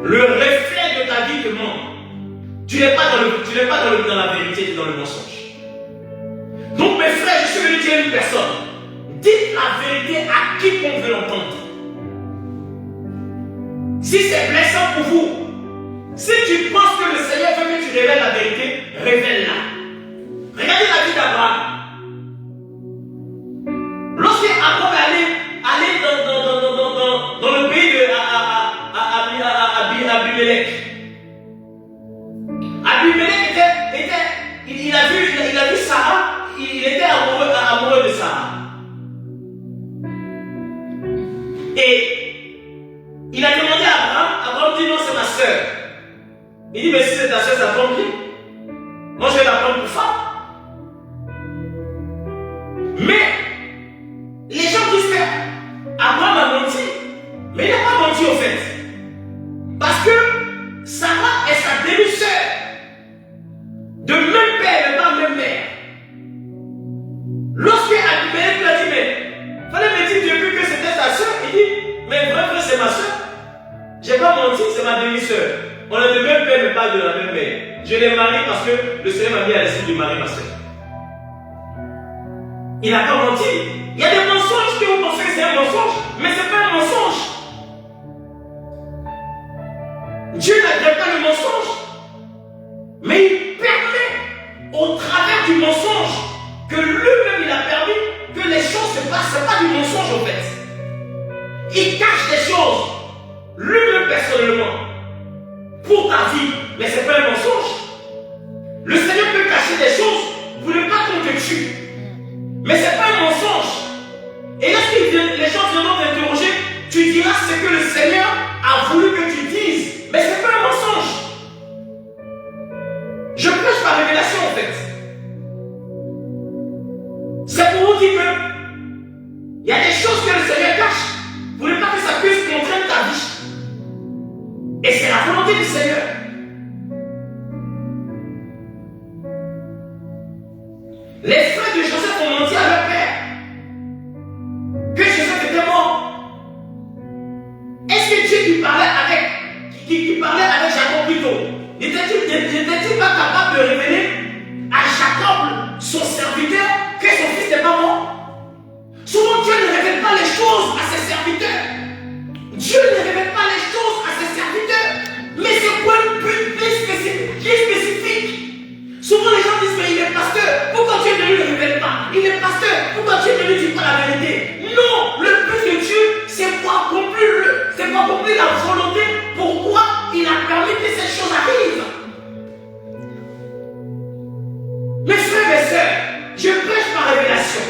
Le reflet de ta vie te ment. Tu n'es pas dans la vérité, tu es dans le mensonge. Donc mes frères, je suis venu dire à une personne, dites la vérité à quiconque veut l'entendre. Si c'est blessant pour vous, si tu penses que le Seigneur veut que tu révèles la vérité, révèle-la. Regardez la vie d'Abraham. Lorsque Abraham allait dans le pays de Abimelech, Abimelech il a vu Sarah, il était amoureux de Sarah. Et il a demandé à Abraham dit non, c'est ma soeur. Il dit mais si c'est ta soeur, ça tombe bien. Moi je vais la prendre même mère. Lorsque Abimelech lui a dit, mais fallait me dire depuis que c'était ta soeur, il dit, mais vrai frère, c'est ma soeur. J'ai pas menti, c'est ma demi-soeur. On est de même père, mais pas de la même mère. Je l'ai mariée parce que le Seigneur m'a mis à l'esprit de marier ma soeur. Il n'a pas menti. Il y a des mensonges que vous pensez que c'est un mensonge, mais ce n'est pas un mensonge. Dieu n'agrée pas le mensonge, mais il permet, au travers du mensonge, que lui-même il a permis que les choses se passent. Ce n'est pas du mensonge en fait. Il cache des choses, lui-même personnellement, pour ta vie, mais ce n'est pas un mensonge. Le Seigneur peut cacher des choses pour ne pas qu'on te tue. Mais ce n'est pas un mensonge. Et lorsque les gens viendront t'interroger, tu diras ce que le Seigneur a voulu que tu dises. Mais ce n'est pas un mensonge. Je prêche par révélation en fait. C'est pour vous dire que il y a des choses que le Seigneur cache pour ne pas que ça puisse contraindre ta vie. Et c'est la volonté du Seigneur. Les frères de Joseph ont menti à leur père que Joseph était mort. Est-ce que Dieu qui parlait avec Jacob plus tôt, n'était-il pas capable de révéler à Jacob, son serviteur, que son fils n'est pas mort? Souvent Dieu ne révèle pas les choses à ses serviteurs. Dieu ne révèle pas les choses à ses serviteurs, mais c'est pour un but bien spécifique. Souvent les gens disent, mais il est pasteur, pourquoi Dieu ne lui révèle pas? Il est pasteur, pourquoi Dieu ne lui dit pas la vérité? Non, le but de Dieu, c'est pour accomplir la volonté, pourquoi il a permis que ces choses arrivent. Mes frères et sœurs, je prêche par révélation.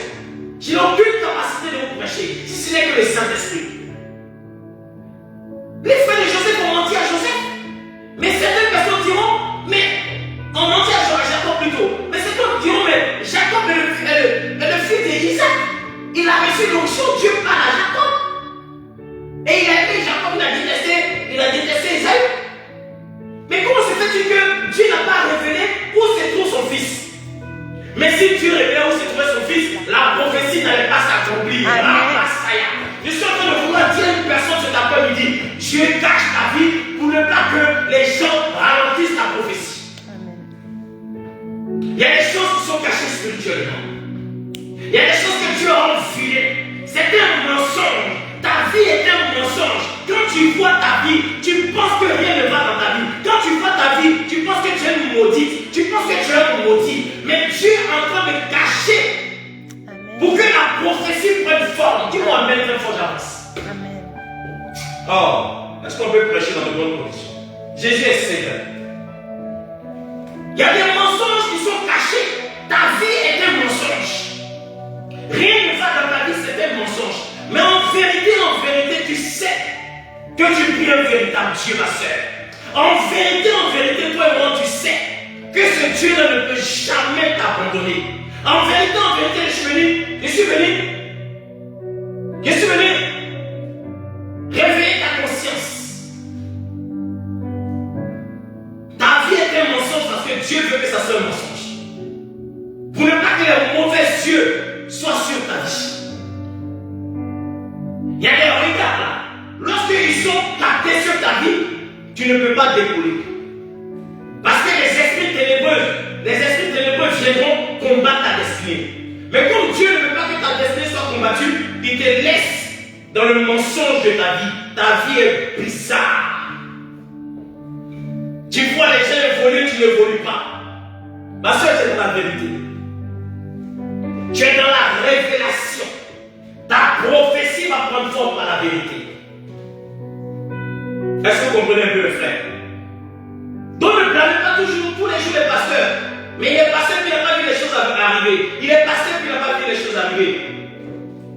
Je n'ai aucune capacité de vous prêcher, si ce n'est que le Saint-Esprit. Les frères de Joseph ont menti à Joseph, mais certaines personnes diront, mais on mentit à Jacob plutôt. Mais c'est comme diront, mais Jacob est le fils d'Isaac. Il a reçu l'onction, Dieu parle à Jacob. Et il a aimé Jacob, il a détesté Isaïe. Mais comment se fait-il que Dieu n'a pas révélé où se trouve son fils? Mais si Dieu révélait où se trouvait son fils, la prophétie n'allait pas s'accomplir. Je suis en train de vouloir dire à une personne cet après-midi, Dieu cache ta vie pour ne pas que les gens ralentissent ta prophétie. Il y a des choses qui sont cachées spirituellement. Il y a des choses que Dieu a enfilées. C'est un mensonge. Ta vie est un mensonge. Quand tu vois ta vie, tu penses que rien ne va dans ta vie. Quand tu vois ta vie, tu penses que tu es une maudite. Tu penses que tu es un maudit. Mais Dieu est en train de cacher. Amen. Pour que la prophétie prenne forme. Dis-moi amen, très fort, j'avance. Amen. Oh, est-ce qu'on peut prêcher dans de bonnes conditions? Jésus est Seigneur. Il y a des mensonges qui sont cachés. Ta vie est un mensonge. Rien ne va dans ta vie, c'est un mensonge. Mais en vérité, tu sais que tu pries un véritable Dieu, ma soeur. En vérité, toi et moi, tu sais que ce Dieu ne peut jamais t'abandonner. En vérité, je suis venu réveiller ta conscience. Ta vie est un mensonge parce que Dieu veut que ça soit un mensonge. Pour ne pas que les mauvais yeux soient sur ta vie. Il y a des regards là. Lorsqu'ils sont captés sur ta vie, tu ne peux pas décoller. Parce que les esprits ténébreux viendront combattre ta destinée. Mais comme Dieu ne veut pas que ta destinée soit combattue, il te laisse dans le mensonge de ta vie. Ta vie est bizarre. Tu vois les gens évoluer, tu n'évolues pas. Ma soeur, c'est dans la vérité. Tu es dans la révélation. Ta prophétie va prendre forme par la vérité. Est-ce que vous comprenez un peu, le frère? Donc ne blâmez pas toujours tous les jours les pasteurs. Mais il est pasteur qui n'a pas vu les choses arriver. Il est pasteur qui n'a pas vu les choses arriver.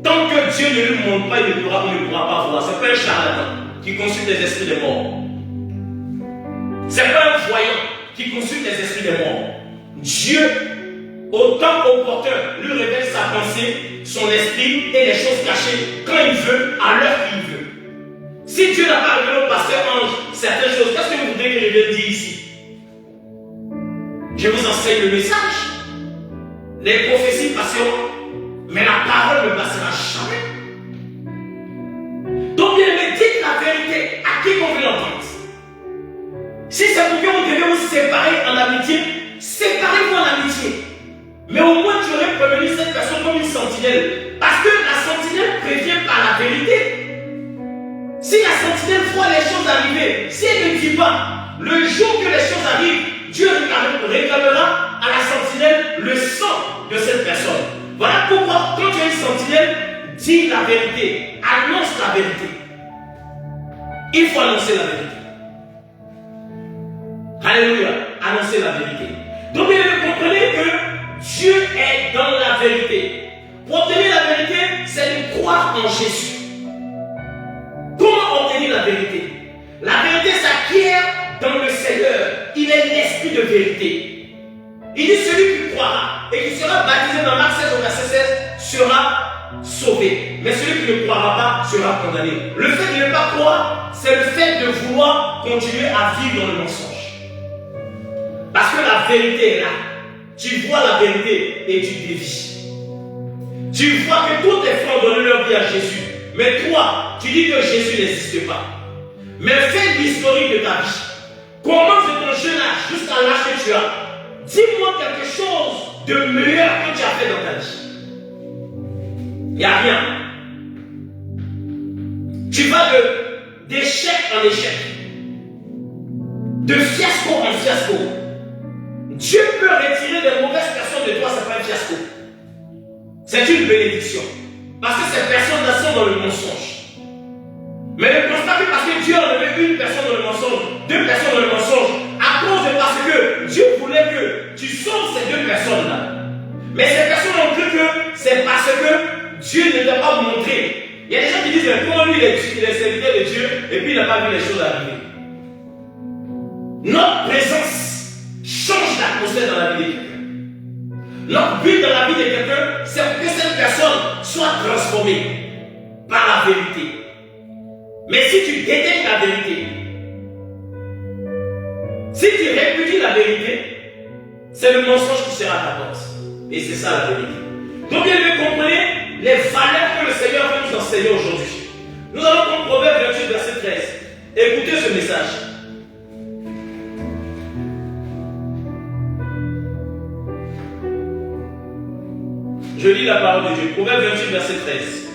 Tant que Dieu ne lui montre pas, il ne pourra pas voir. C'est pas un charlatan qui consulte les esprits des morts. C'est pas un voyant qui consulte les esprits des morts. Dieu, au temps opportun, lui révèle sa pensée, son esprit et les choses cachées quand il veut, à l'heure qu'il veut. Si Dieu n'a pas révélé au pasteur ange certaines choses, qu'est-ce que vous voudrez que je vienne dire ici? Je vous enseigne le message. Les prophéties passeront, mais la parole ne passera jamais. Donc, bien aimé, dites la vérité à qui vous voulez l'entendre. Si c'est pour que vous devez vous séparer en amitié, séparez-vous en amitié. Mais au moins, tu aurais prévenu cette personne comme une sentinelle. Parce que la sentinelle prévient par la vérité. Si la sentinelle voit les choses arriver, si elle ne dit pas, le jour que les choses arrivent, Dieu réclamera à la sentinelle le sang de cette personne. Voilà pourquoi, quand tu es une sentinelle, dis la vérité, annonce la vérité. Il faut annoncer la vérité. Alléluia, annoncer la vérité. Donc, vous comprenez que Dieu est dans la vérité. Pour obtenir la vérité, c'est de croire en Jésus. Comment obtenir la vérité? La vérité s'acquiert dans le Seigneur. Il est l'esprit de vérité. Il dit celui qui croira et qui sera baptisé dans Marc 16 au verset 16 sera sauvé. Mais celui qui ne croira pas sera condamné. Le fait de ne pas croire, c'est le fait de vouloir continuer à vivre dans le mensonge. Parce que la vérité est là. Tu vois la vérité et tu dévies. Tu vois que tous tes frères ont donné leur vie à Jésus. Mais toi, tu dis que Jésus n'existe pas. Mais fais l'historique de ta vie. Commence de ton jeune âge jusqu'à l'âge que tu as. Dis-moi quelque chose de meilleur que tu as fait dans ta vie. Il n'y a rien. Tu vas d'échec en échec. De fiasco en fiasco. Dieu peut retirer des mauvaises personnes de toi, ce n'est pas un fiasco. C'est une bénédiction. Parce que ces personnes-là sont dans le mensonge. Mais ne pense pas que parce que Dieu a enlevé une personne dans le mensonge, deux personnes dans le mensonge, à cause de parce que Dieu voulait que tu sauves ces deux personnes-là. Mais ces personnes ont cru que c'est parce que Dieu ne t'a pas montré. Il y a des gens qui disent, mais comment lui il est serviteur de Dieu et puis il n'a pas vu les choses arriver. Notre présence change l'atmosphère dans la vie de quelqu'un. Notre but dans la vie de quelqu'un, c'est que cette personne soit transformée par la vérité. Mais si tu détestes la vérité, si tu répudies la vérité, c'est le mensonge qui sera à ta porte. Et c'est ça la vérité. Donc, bien vous comprenez les valeurs que le Seigneur veut nous enseigner aujourd'hui. Nous allons prendre Proverbe 28, verset 13. Écoutez ce message. Je lis la parole de Dieu. Proverbe 28, verset 13.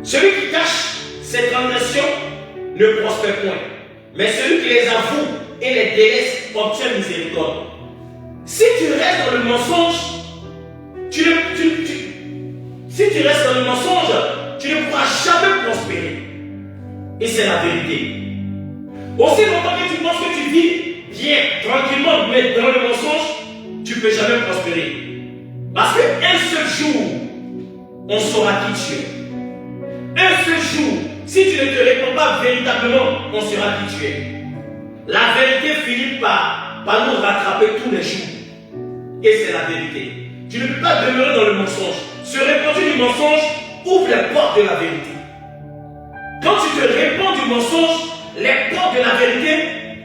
Celui qui cache ses transgressions ne prospère point, mais celui qui les avoue et les délaisse obtient miséricorde. Si tu restes dans le mensonge, si tu restes dans le mensonge, tu ne pourras jamais prospérer. Et c'est la vérité. Aussi longtemps que tu penses que tu vis bien, tranquillement, mais dans le mensonge, tu ne peux jamais prospérer. Parce qu'un seul jour, on saura qui tu es. Un seul jour, si tu ne te réponds pas véritablement, on saura qui tu es. La vérité finit par nous rattraper tous les jours. Et c'est la vérité. Tu ne peux pas demeurer dans le mensonge. Se répandre du mensonge ouvre les portes de la vérité. Quand tu te répands du mensonge, les portes de la vérité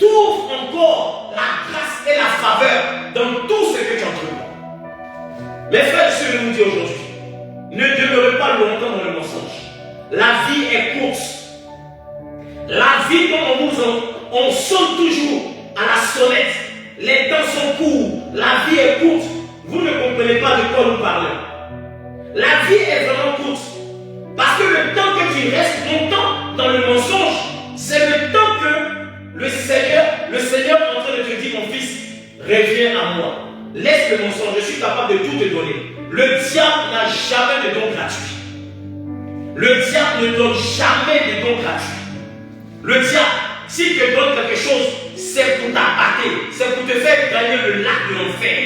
t'ouvrent encore la grâce et la faveur dans tout ce que tu entreprends. Mes frères et sœurs, je vous dis aujourd'hui, ne demeurez pas longtemps dans le mensonge. La vie est courte. La vie, quand on sonne toujours à la sonnette, les temps sont courts, la vie est courte. Vous ne comprenez pas de quoi nous parlons. La vie est vraiment courte. Parce que le temps que tu restes longtemps dans le mensonge, c'est le temps que le Seigneur est en train de te dire, mon fils, reviens à moi. Laisse le mensonge, je suis capable de tout te donner. Le diable n'a jamais de don gratuit. Le diable ne donne jamais de don gratuit. Le diable, s'il te donne quelque chose, c'est pour t'appâter, c'est pour te faire gagner le lac de l'enfer.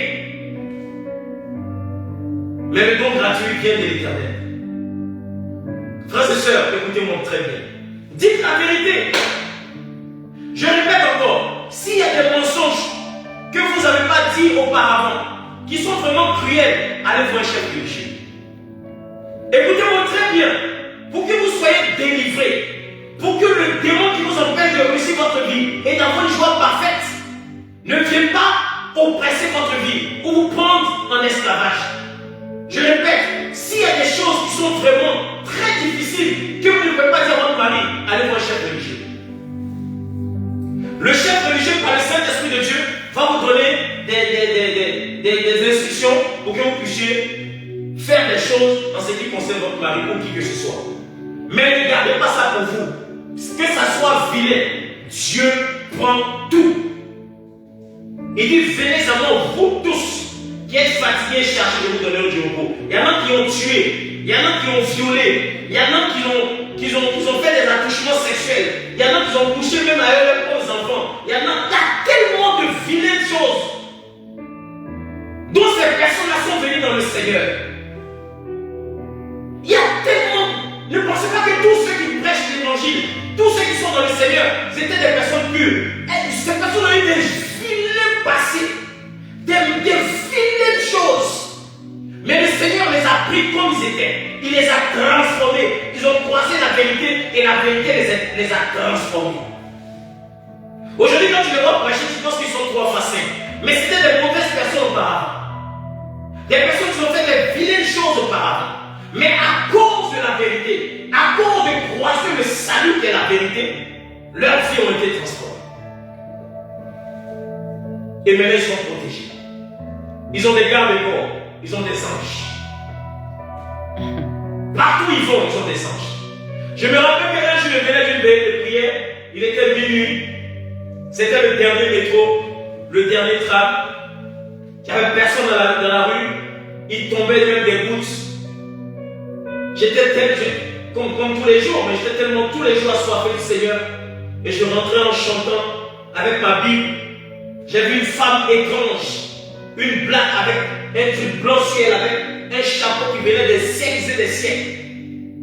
Mais le don gratuit vient de l'Éternel. Frères et sœurs, écoutez-moi très bien. Dites la vérité. Je répète encore, s'il y a des mensonges que vous n'avez pas dit auparavant, qui sont vraiment cruels, allez voir un chef religieux. Écoutez-moi très bien, pour que vous soyez délivrés, pour que le démon qui vous empêche de réussir votre vie et d'avoir une joie parfaite ne vienne pas oppresser votre vie ou vous prendre en esclavage. Je répète, s'il y a des choses qui sont vraiment très difficiles, que vous ne pouvez pas dire à votre mari, allez voir le chef religieux. Le chef religieux, par le Saint-Esprit de Dieu, va vous donner des instructions pour que vous puissiez faire des choses en ce qui concerne votre mari ou qui que ce soit. Mais ne gardez pas ça pour vous. Que ça soit vilain, Dieu prend tout. Il dit, venez à moi, vous tous, qui êtes fatigués et chargés, de vous donner du repos. Il y en a qui ont tué, il y en a qui ont violé, il y en a qui ont fait des attouchements sexuels, il y en a qui ont couché même avec leurs propres enfants. Il y en a tellement de vilaines choses dont ces personnes-là sont venues dans le Seigneur. Il y a tellement. Ne pensez pas que tous ceux qui prêchent l'évangile, tous ceux qui sont dans le Seigneur, c'était des personnes pures. Ces personnes ont eu des vilains passés, des vilaines choses. Mais le Seigneur les a pris comme ils étaient. Il les a transformés. Ils ont croisé la vérité et la vérité les a transformés. Aujourd'hui, quand tu les vois prêcher, tu penses qu'ils sont trop faciles. Mais c'était des mauvaises personnes auparavant. Des personnes qui ont fait des vilaines choses auparavant. Mais à cause de la vérité, à cause de croiser le salut qui est la vérité, leurs vies ont été transformées. Et maintenant ils sont protégés. Ils ont des gardes-corps, ils ont des anges. Partout où ils vont, ils ont des anges. Je me rappelle qu'un jour je venais d'une veillée de prière, il était minuit, c'était le dernier métro, le dernier tram. Il n'y avait personne dans la rue, il tombait même des gouttes. J'étais comme tous les jours, mais j'étais tellement tous les jours assoiffé du Seigneur. Et je rentrais en chantant avec ma Bible. J'ai vu une femme étrange, une blague avec un truc blanc ciel, avec un chapeau qui venait des siècles et des siècles.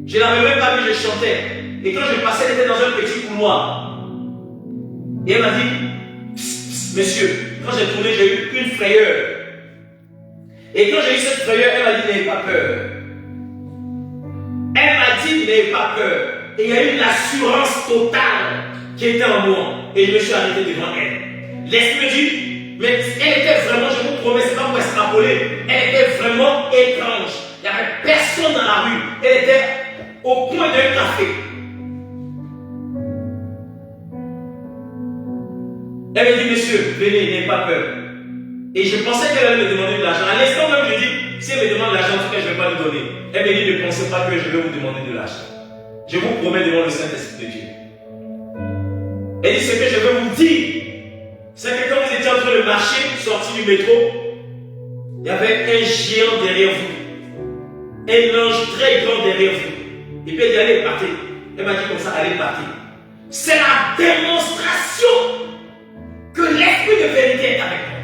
Je ne l'avais même pas vu, je chantais. Et quand je passais, elle était dans un petit couloir. Et elle m'a dit, psst, psst, monsieur, quand j'ai tourné, j'ai eu une frayeur. Et quand j'ai eu cette frayeur, elle m'a dit, n'ayez pas peur. Elle m'a dit, n'ayez pas peur. Et il y a eu une assurance totale qui était en moi. Et je me suis arrêté devant elle. L'esprit me dit, mais elle était vraiment, je vous promets, c'est pas pour extrapoler, elle était vraiment étrange. Il n'y avait personne dans la rue. Elle était au coin d'un café. Elle me dit, monsieur, venez, n'ayez pas peur. Et je pensais qu'elle allait me demander de l'argent. À l'instant même, je dis, si elle me demande de l'argent, en tout cas, je ne vais pas lui donner. Elle me dit, ne pensez pas que je vais vous demander de l'argent. Je vous promets devant le Saint-Esprit de Dieu. Elle dit, ce que je veux vous dire, c'est que quand vous étiez en train de marcher, sorti du métro, il y avait un géant derrière vous. Un ange très grand derrière vous. Et puis elle dit, allez, partez. Elle m'a dit comme ça, allez, partez. C'est la démonstration que l'esprit de vérité est avec moi.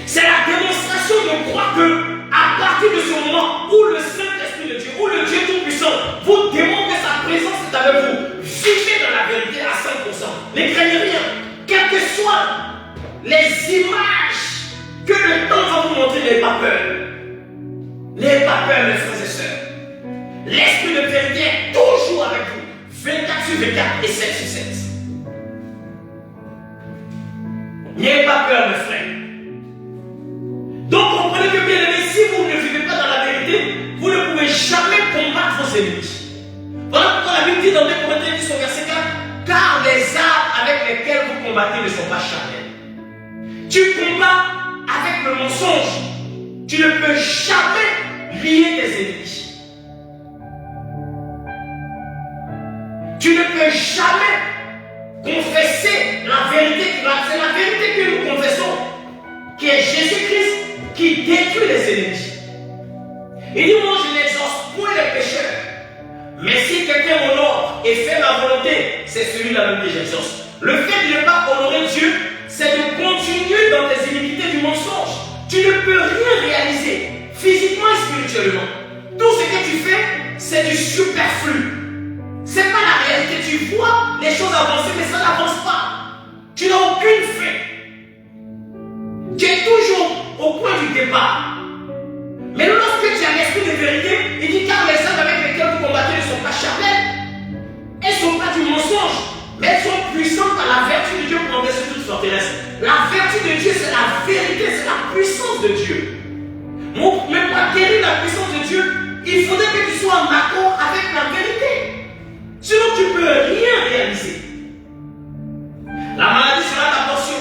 C'est la démonstration de croire que, à partir de ce moment où le Saint-Esprit de Dieu, où le Dieu Tout-Puissant vous démontre que sa présence est avec vous, vivez dans la vérité à 100%. Ne craignez rien. Quelles que soient les images que le temps va vous montrer, n'ayez pas peur. N'ayez pas peur, mes frères et sœurs. L'Esprit de vérité est toujours avec vous, 24 sur 24 et 7 sur 7. N'ayez pas peur, mes frères. Donc comprenez que bien aimé, si vous ne vivez pas dans la vérité, vous ne pouvez jamais combattre vos ennemis. Voilà pourquoi la Bible dit dans 2 Corinthiens 10 au verset 4, car les armes avec lesquelles vous combattez ne sont pas charnelles. Tu combats avec le mensonge. Tu ne peux jamais lier tes ennemis. Tu ne peux jamais confesser la vérité. C'est la vérité que nous confessons, qui est Jésus-Christ, qui détruit les ennemis. Il dit, moi je n'exauce point les pécheurs, mais si quelqu'un m'honore et fait ma volonté, c'est celui-là même que j'exauce. Le fait de ne pas honorer Dieu, c'est de continuer dans tes iniquités du mensonge. Tu ne peux rien réaliser, physiquement et spirituellement. Tout ce que tu fais, c'est du superflu. C'est pas la réalité. Tu vois les choses avancer, mais ça n'avance pas. Tu n'as aucune fin. Tu es toujours au point du départ. Mais lorsque tu as l'esprit de vérité, il dit, car les armes avec lesquelles vous combattez ne sont pas charnelles. Elles ne sont pas du mensonge, mais elles sont puissantes sommes par la vertu de Dieu pour enlever sur toute forteresse. La vertu de Dieu, c'est la vérité, c'est la puissance de Dieu. Mais pour acquérir la puissance de Dieu, il faudrait que tu sois en accord avec la vérité. Sinon, tu ne peux rien réaliser. La maladie sera ta portion.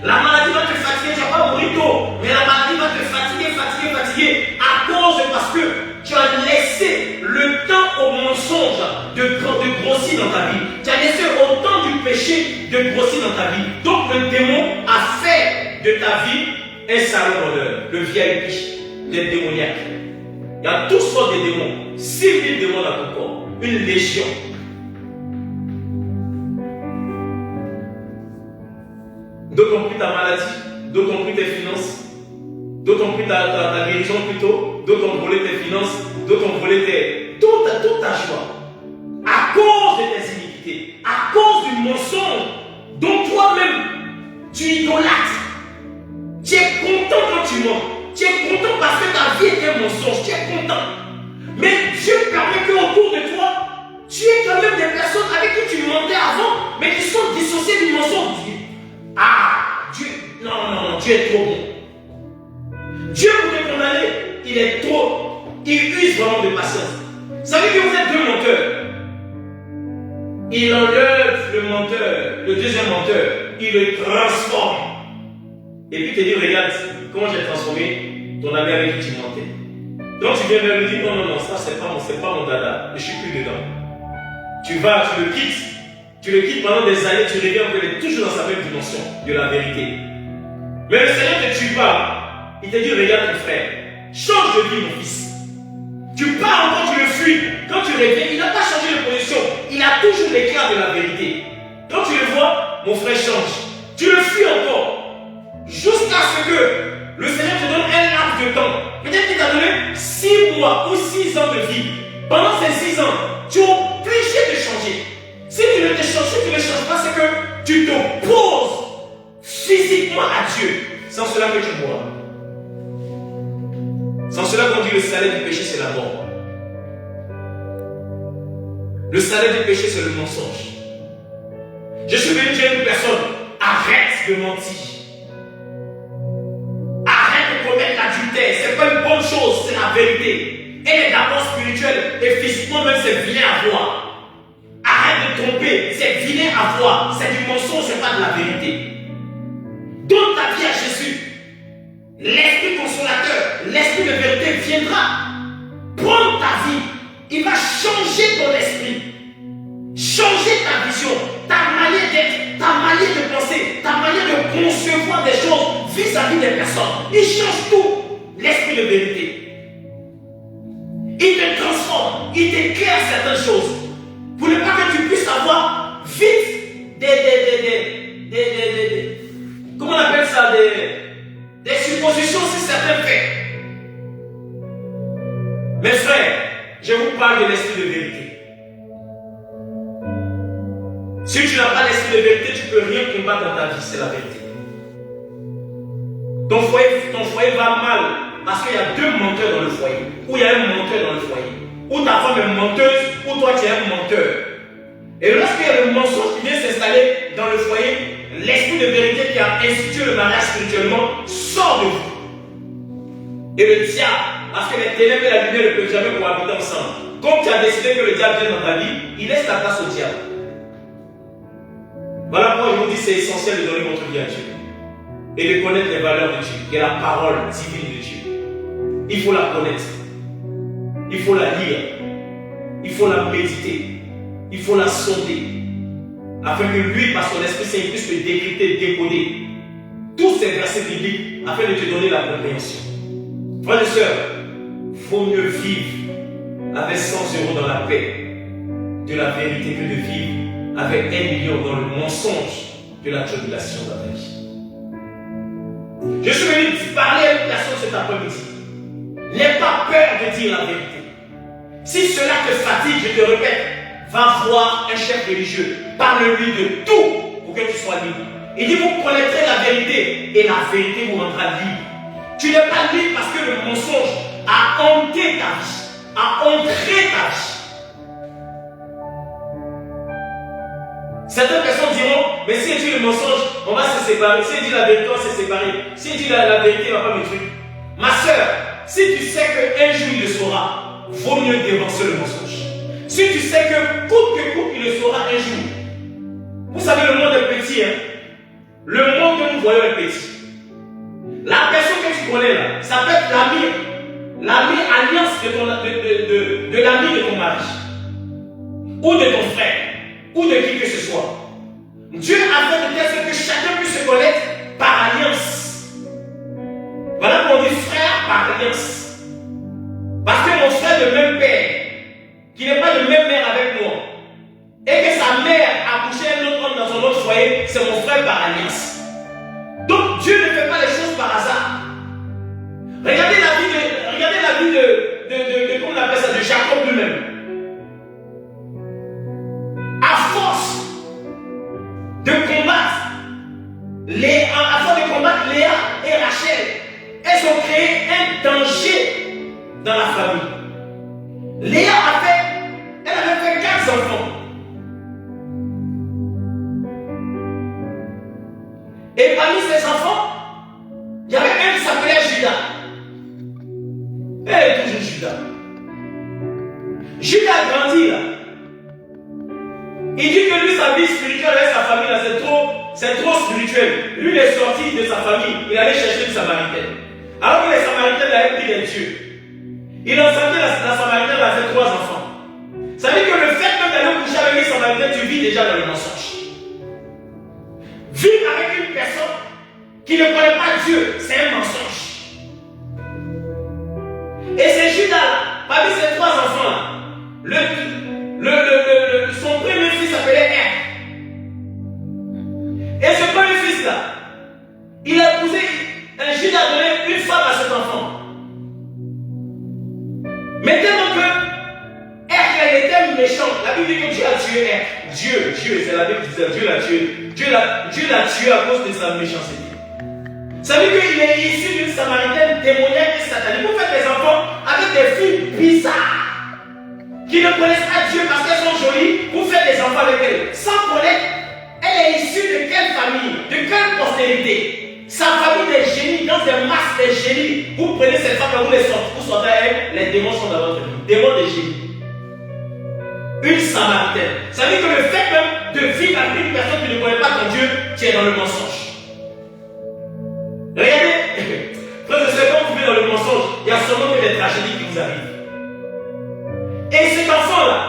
La maladie va te fatiguer, tu ne vas pas mourir tôt. Mais la maladie va te fatiguer à cause parce que tu as laissé le temps au mensonge de grossir dans ta vie. Tu as laissé au temps du péché de grossir dans ta vie. Donc le démon a fait de ta vie un salon d'honneur, le VIP, les démoniaques. Il y a toutes sortes de démons, 6000 démons dans ton corps, une légion. D'autres ont pris ta maladie, d'autres ont pris tes finances, d'autres ont pris ta guérison plutôt, d'autres ont volé tes finances, d'autres ont volé toute ta joie. À cause de tes iniquités, à cause du mensonge dont toi-même tu idolâtres. Tu es content quand tu mens. Tu es content parce que ta vie est un mensonge. Tu es content. Mais Dieu permet qu'autour de toi, tu aies quand même des personnes avec qui tu mentais avant, mais qui sont dissociées du mensonge. Ah, Dieu, non, Dieu est trop bon. Dieu pour te condamner, il est trop. Il use vraiment de patience. Ça veut dire que vous êtes deux menteurs. Il enlève le menteur, le deuxième menteur, il le transforme. Et puis il te dit, regarde, comment j'ai transformé ton ami avec qui tu mentais. Donc tu viens vers lui dire, non, ça c'est pas mon dada, je ne suis plus dedans. Tu vas, tu le quittes pendant des années, tu reviens, il est toujours dans sa même dimension de la vérité. Mais le Seigneur ne te tue pas. Il te dit, regarde mon frère, change de vie mon fils. Tu pars encore, tu le fuis. Quand tu reviens, il n'a pas changé de position. Il a toujours l'éclat de la vérité. Quand tu le vois, mon frère change. Tu le fuis encore. Jusqu'à ce que le Seigneur te donne un laps de temps. Peut-être qu'il t'a donné 6 mois ou 6 ans de vie. Pendant ces 6 ans, tu es obligé de changer. Si tu ne changes pas, c'est que tu t'opposes physiquement à Dieu. Sans cela que tu mourras. Sans cela qu'on dit le salaire du péché, c'est la mort. Le salaire du péché, c'est le mensonge. Je suis venu dire à une personne, arrête de mentir. Arrête de commettre l'adultère. Ce n'est pas une bonne chose, c'est la vérité. Elle est d'abord spirituelle et physiquement même c'est vilain à voir. Arrête de tromper, c'est vilain à voir. C'est du mensonge, ce n'est pas de la vérité. Donne ta vie à Jésus. L'Esprit consolateur, l'Esprit de vérité viendra prendre ta vie. Il va changer ton esprit, changer ta vision, ta manière d'être, ta manière de penser, ta manière de concevoir des choses vis-à-vis des personnes. Il change tout, l'Esprit de vérité. Il te transforme, il t'éclaire certaines choses pour ne pas que tu puisses avoir vite comment on appelle ça, des suppositions sur certains faits. Mes frères, je vous parle de l'esprit de vérité. Si tu n'as pas l'esprit de vérité, tu ne peux rien combattre dans ta vie, c'est la vérité. Ton foyer va mal parce qu'il y a 2 menteurs dans le foyer, ou il y a un menteur dans le foyer, ou ta femme est menteuse, ou toi tu es un menteur. Et lorsqu'il y a le mensonge qui vient s'installer dans le foyer, l'esprit de vérité qui a institué le mariage spirituellement sort de vous. Et le diable, parce que les ténèbres et la lumière ne peuvent jamais cohabiter ensemble. Comme tu as décidé que le diable vienne dans ta vie, il laisse ta place au diable. Voilà pourquoi je vous dis c'est essentiel de donner votre vie à Dieu. Et de connaître les valeurs de Dieu et la parole divine de Dieu. Il faut la connaître. Il faut la lire. Il faut la méditer. Il faut la sonder. Afin que lui, par son Esprit Saint, puisse te décrypter, décoder tous ces versets bibliques afin de te donner la compréhension. Frères et sœurs, il vaut mieux vivre avec 100 € dans la paix de la vérité que de vivre avec 1 million dans le mensonge de la tribulation dans ta vie. Je suis venu parler à une personne cet après-midi. N'aie pas peur de dire la vérité. Si cela te fatigue, je te répète, va voir un chef religieux. Parle-lui de tout pour que tu sois libre. Il dit, vous connaîtrez la vérité et la vérité vous rendra libre. Tu n'es pas libre parce que le mensonge a hanté ta vie, a entré ta vie. Certaines personnes diront, mais si elle dit le mensonge, on va se séparer. Si elle dit la vérité, on va se séparer. Si elle dit la vérité, il ne va pas me truc. Ma soeur, si tu sais qu'un jour il le saura, vaut mieux dévancer le mensonge. Si tu sais que coûte que coûte, il le saura un jour. Vous savez, le monde est petit. Hein? Le monde que nous voyons est petit. La personne que tu connais là, ça peut être l'ami alliance de l'ami de ton mari, ou de ton frère, ou de qui que ce soit. Dieu a fait de telle sorte que chacun puisse se connaître par alliance. Voilà qu'on dit frère par alliance. Parce que mon frère de même père, qui n'est pas de même mère avec moi, et que sa mère a couché un autre homme dans son autre foyer, c'est mon frère par alliance. Donc Dieu ne fait pas les choses par hasard. Regardez la vie de comment on appelle ça, de Jacob lui-même. À force de combattre Léa et Rachel, elles ont créé un danger dans la famille. Léa elle avait fait 4 enfants. Et parmi ces enfants, il y avait un qui s'appelait Judas. Elle est toujours Judas. Judas a grandi là. Il dit que lui, sa vie spirituelle avec sa famille là, c'est trop spirituel. Lui, il est sorti de sa famille, il allait chercher une Samaritaine. Alors que les Samaritaines l'avaient pris des dieux. Il a enseigné la Samaritaine avait 3 enfants. Ça veut dire que le fait même d'aller coucher avec les Samaritaines, tu vis déjà dans le mensonge. Vivre avec une personne qui ne connaît pas Dieu, c'est un mensonge. Et c'est Judas, parmi ses 3 enfants, son premier fils s'appelait Et ce premier fils là, il a épousé, Judas a donné une femme à cet enfant. Mais tellement que elle était méchant, la Bible dit que Dieu a tué Dieu, c'est la Bible qui dit ça, Dieu l'a tué. Dieu l'a tué à cause de sa méchanceté. Ça veut dire qu'il est issu d'une Samaritaine démoniaque et satanique. Vous faites des enfants avec des filles bizarres qui ne connaissent pas Dieu parce qu'elles sont jolies. Vous faites des enfants avec elles sans connaître elle est issue de quelle famille, de quelle postérité. Sa famille des génies, dans des masses des génies. Vous prenez cette femme et vous les sortez. Vous sortez à elle, les démons sont dans votre vie. Démons des génies. Une Samaritaine. Ça veut dire que le fait même de vivre avec une personne qui ne connaît pas ton Dieu, tu es dans le mensonge. Regardez, frère, quand vous vivez dans le mensonge, il y a sûrement que des tragédies qui vous arrivent. Et cet enfant-là,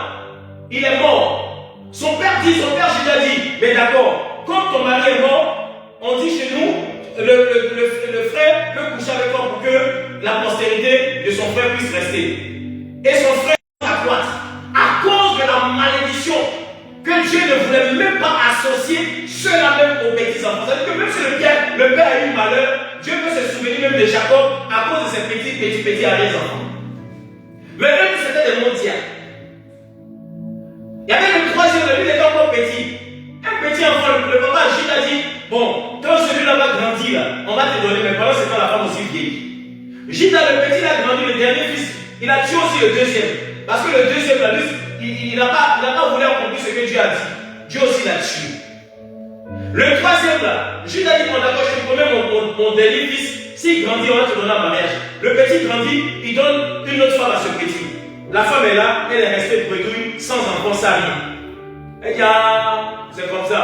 il est mort. Son père Judas dit, mais d'accord, quand ton mari est mort, on dit chez nous, le frère peut coucher avec toi pour que la postérité de son frère puisse rester. Et son frère s'accroît à cause de la malédiction que Dieu ne voulait même pas associer ceux-là même aux petits enfants. C'est-à-dire que même si le père a eu malheur, Dieu peut se souvenir même de Jacob à cause de ses petits arrière-enfants. Mais eux, c'était des mondiaux. Il y avait le troisième, lui, il était encore petit. Un petit enfant, le papa Judas a dit, bon, quand celui-là va grandir, on va te donner, mais pendant ce temps, la femme aussi vieillit. Judas, le petit, il a grandi, le dernier fils, il a tué aussi le deuxième. Parce que le deuxième, là, lui, il n'a pas voulu accomplir ce que Dieu a dit. Dieu aussi l'a tué. Le troisième, là, Judas dit, bon, d'accord, je te promets mon dernier fils, s'il grandit, on va te donner un mariage. Le petit grandit, il donne une autre femme à ce petit. La femme est là, elle est restée bredouille, sans enfant, ça rien. Et c'est comme ça.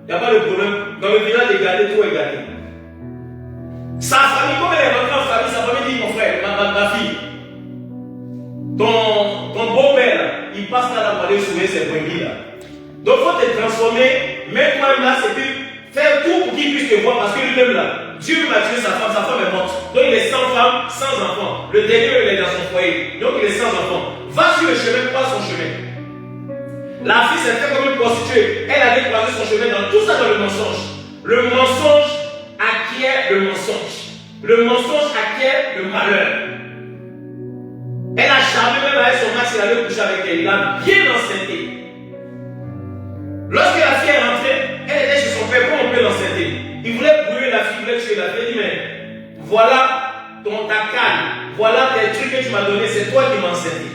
Il n'y a pas de problème. Dans le village, égalé, tout égalé. Sa famille, comme elle est rentrée en famille, sa famille dit, mon frère, ma fille, ton beau-père, il passe là pour aller sauver ses brebis là. Donc il faut te transformer, mets-toi là, c'est que faire tout pour qu'il puisse te voir, parce que lui-même là, Dieu m'a tué sa femme est morte. Donc il est sans femme, sans enfant. Le dernier, il est dans son foyer. Donc il est sans enfant. Va sur le chemin, pas son chemin. La fille s'est fait comme une prostituée. Elle allait croiser son chemin dans tout ça dans le mensonge. Le mensonge acquiert le mensonge. Le mensonge acquiert le malheur. Elle n'a jamais même avec son max, il allait coucher avec elle. Il a bien enceinté. Lorsque la fille est rentrée, elle était chez son père. Comment on peut l'enceinter? Il voulait brûler la fille, il voulait tuer la fille. Il dit, mais voilà ta canne, voilà tes trucs que tu m'as donné, c'est toi qui m'as enceinté.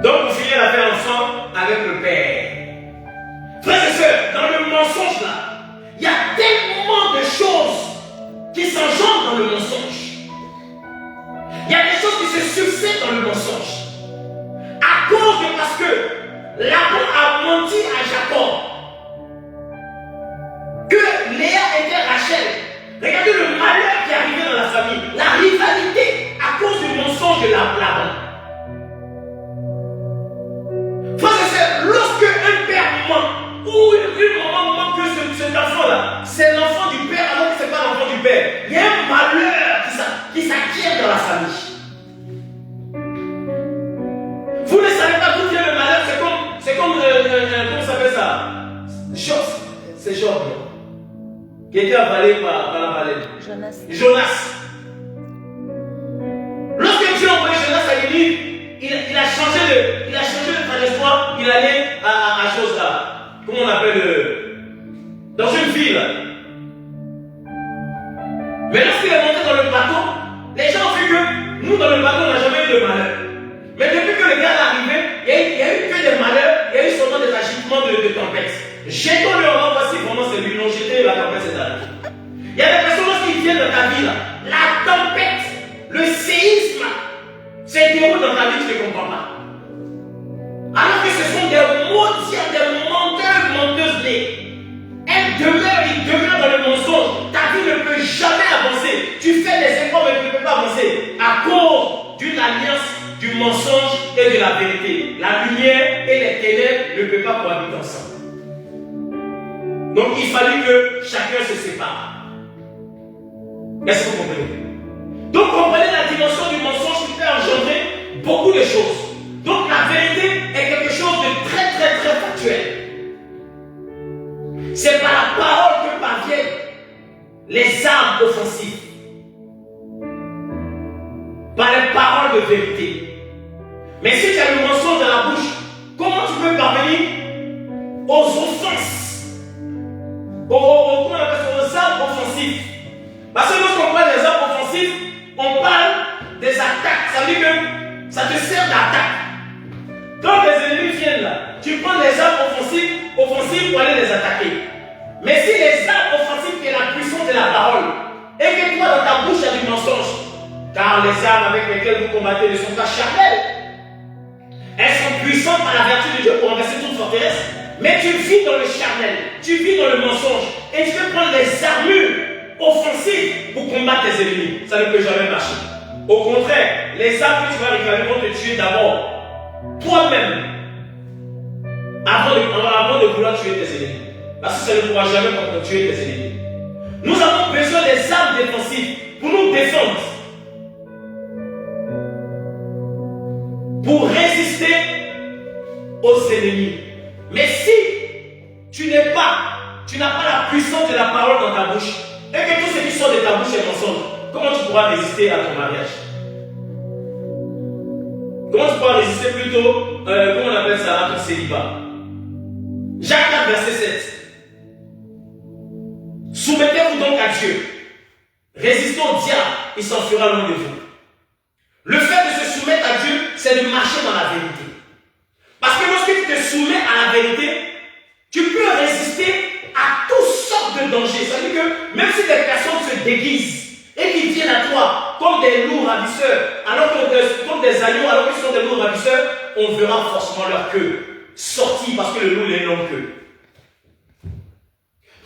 Donc, pour finir, elle a fait enfant avec le père. dans le mensonge là, il y a tellement de choses qui s'engendrent dans le mensonge. Il y a des choses qui se succèdent dans le mensonge. À cause de parce que Laban a menti à Jacob que Léa était Rachel. Regardez le malheur qui est arrivé dans la famille, la rivalité à cause du mensonge de Laban. Frère et sœurs, lorsque un père ment ou une maman ment que cet enfant-là, c'est l'enfant du père alors que ce n'est pas l'enfant du père, il y a un malheur qui s'acquiert dans la famille. Vous ne savez pas d'où vient le malheur, c'est comme comment ça s'appelle ça? C'est Job, qui était avalé par la baleine. Jonas. Lorsque Dieu a envoyé Jonas à Ninive, il a changé de trajectoire, il allait à chose là. Comment on appelle dans une ville. Mais lorsqu'il est monté dans le bateau, les gens ont vu que nous dans le bateau on n'a jamais eu de malheur. Mais depuis que le gars est arrivé, il y a eu que des malheurs, il y a eu seulement des agitements de tempête. Jetons-le en bas, voici vraiment c'est lui, non jeté, la tempête s'est arrêtée. Il y a des personnes lorsqu'ils viennent dans ta vie là, la tempête, le séisme, se déroule dans ta vie, tu ne comprends pas. Alors que ce sont des maudits, des menteuses nés. Ils demeurent dans le mensonge. Ta vie ne peut jamais avancer. Tu fais des efforts mais tu ne peux pas avancer. À cause d'une alliance du mensonge et de la vérité. La lumière et les ténèbres ne peuvent pas cohabiter ensemble. Donc il fallait que chacun se sépare. Est-ce que vous comprenez? Donc comprenez la dimension du mensonge qui peut engendrer beaucoup de choses. Donc la vérité est quelque chose de très très très factuel. C'est par la parole que parviennent les armes offensives. Par les paroles de vérité. Mais si tu as le mensonge dans la bouche, comment tu peux parvenir aux offenses, aux armes offensives? Parce que lorsqu'on parle des armes offensives, on parle des attaques. Ça veut dire que ça te sert d'attaque. Quand les ennemis viennent là, tu prends les armes offensives pour aller les attaquer. Mais si les armes offensives qui est la puissance de la parole, et que toi dans ta bouche il y a du mensonge, car les armes avec lesquelles vous combattez ne sont pas charnelles. Elles sont puissantes par la vertu de Dieu pour renverser toute forteresse. Mais tu vis dans le charnel, tu vis dans le mensonge, et tu peux prendre les armures offensives pour combattre tes ennemis. Ça ne peut jamais marcher. Au contraire, les armes que tu vas réclamer vont te tuer d'abord toi-même avant de vouloir tuer tes ennemis. Parce que ça ne pourra jamais tuer tes ennemis. Nous avons besoin des armes défensives pour nous défendre, pour résister aux ennemis. Mais si tu n'as pas la puissance de la parole dans ta bouche, et que tout ce qui sort de ta bouche est mensonge, comment tu pourras résister à ton mariage? Comment tu pourras résister plutôt, comment on appelle ça, à ton célibat? Jacques 4, verset 7. Soumettez-vous donc à Dieu. Résistez au diable, il s'enfuira loin de vous. Le fait de se soumettre à Dieu, c'est de marcher dans la vérité. Parce que lorsque tu te soumets à la vérité, tu peux résister à toutes sortes de dangers. Ça veut dire que même si des personnes se déguisent et qu'ils viennent à toi comme des loups ravisseurs, comme des agneaux, alors qu'ils sont des loups ravisseurs, on verra forcément leur queue sortir parce que le loup est une longue queue.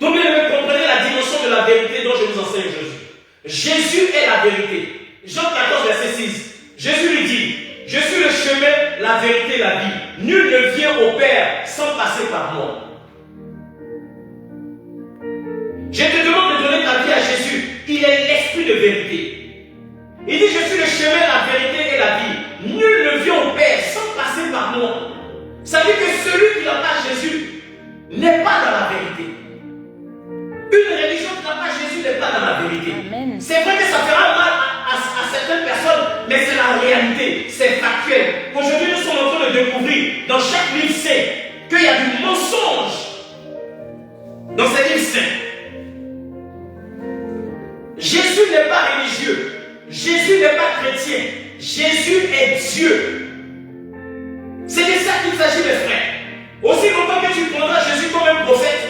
Donc, vous comprenez la dimension de la vérité dont je vous enseigne aujourd'hui. Jésus est la vérité. Jean 14, verset 6. Jésus lui dit: je suis le chemin, la vérité et la vie. Nul ne vient au Père sans passer par moi. Je te demande de donner ta vie à Jésus. Il est l'esprit de vérité. Il dit: je suis le chemin, la vérité et la vie. Nul ne vient au Père sans passer par moi. Ça veut dire que celui qui n'a pas Jésus n'est pas dans la vérité. Une religion qui n'a pas Jésus n'est pas dans la vérité. C'est vrai que ça fera mal à certaines personnes, mais c'est la réalité, c'est factuel. Aujourd'hui, nous sommes en train de découvrir dans chaque livre saint qu'il y a du mensonge dans ces livres saints. Jésus n'est pas religieux, Jésus n'est pas chrétien, Jésus est Dieu. C'est de ça qu'il s'agit, mes frères. Aussi longtemps que tu prendras Jésus comme un prophète,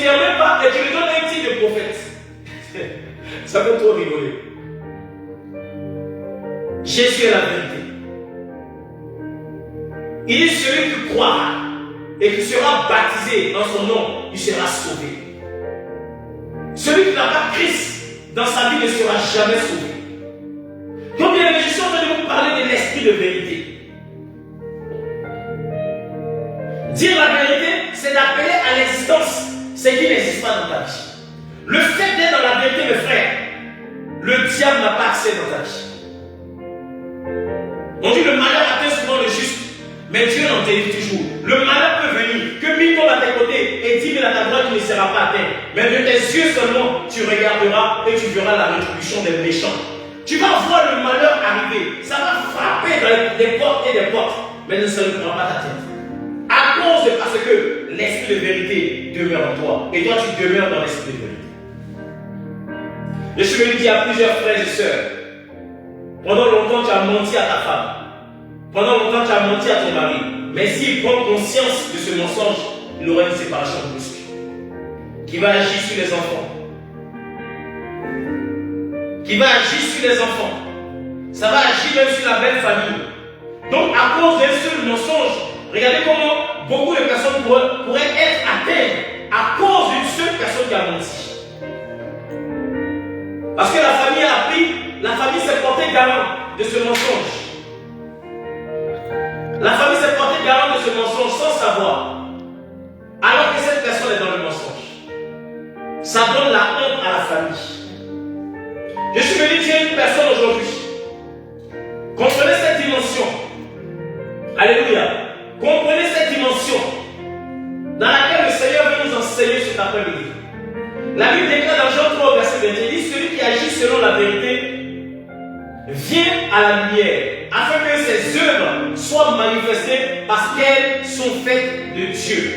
considères même pas et tu lui donnes un titre de prophète. Ça peut trop rigoler. Jésus est la vérité. Il est celui qui croira et qui sera baptisé en son nom, il sera sauvé. Celui qui n'a pas Christ dans sa vie ne sera jamais sauvé. Donc bien, je suis en train de vous parler de l'esprit de vérité. Dire la vérité, c'est d'appeler à l'existence ce qui n'existe pas dans ta vie. Le fait d'être dans la vérité, mes frères, le diable n'a pas accès dans ta vie. On dit le malheur atteint souvent le juste, mais Dieu n'en délivre toujours. Le malheur peut venir, que 1000 tombent à tes côtés et 10 000 à ta droite, tu ne seras pas atteint. Mais de tes yeux seulement, tu regarderas et tu verras la rétribution des méchants. Tu vas voir le malheur arriver, ça va frapper dans des portes et des portes, mais ça ne prend pas ta tête. À cause de parce que l'esprit de vérité demeure en toi et toi tu demeures dans l'esprit de vérité. Je suis venu dire à plusieurs frères et sœurs, pendant longtemps tu as menti à ta femme, pendant longtemps tu as menti à ton mari, mais s'il prend conscience de ce mensonge, il aura une séparation brusque qui va agir sur les enfants. Qui va agir sur les enfants. Ça va agir même sur la belle famille. Donc à cause d'un seul mensonge, regardez comment beaucoup de personnes pourraient être atteintes à cause d'une seule personne qui a menti. Parce que la famille a appris, la famille s'est portée garant de ce mensonge. La famille s'est portée garant de ce mensonge sans savoir. Alors que cette personne est dans le mensonge. Ça donne la honte à la famille. Je suis venu dire à une personne aujourd'hui. Comprenez cette dimension. Alléluia. Comprenez cette dimension dans laquelle le Seigneur veut nous enseigner cet après-midi. La Bible déclare dans Jean 3, verset 21, il dit celui qui agit selon la vérité vient à la lumière, afin que ses œuvres soient manifestées parce qu'elles sont faites de Dieu.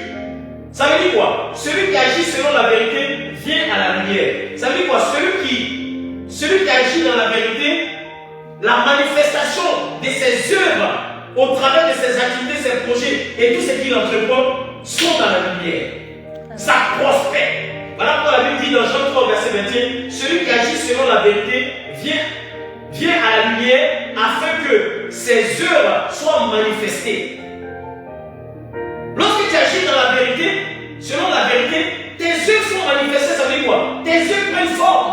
Ça veut dire quoi? Celui qui agit selon la vérité vient à la lumière. Ça veut dire quoi? Celui qui agit dans la vérité, la manifestation de ses œuvres au travers de ses activités, ses projets et tout ce qu'il entreprend sont dans la lumière. Ça prospère. Voilà pourquoi la Bible dit dans Jean 3, verset 21, celui qui agit selon la vérité vient à la lumière afin que ses œuvres soient manifestées. Lorsque tu agis dans la vérité, selon la vérité, tes œuvres sont manifestées, ça veut dire quoi? Tes œuvres prennent forme.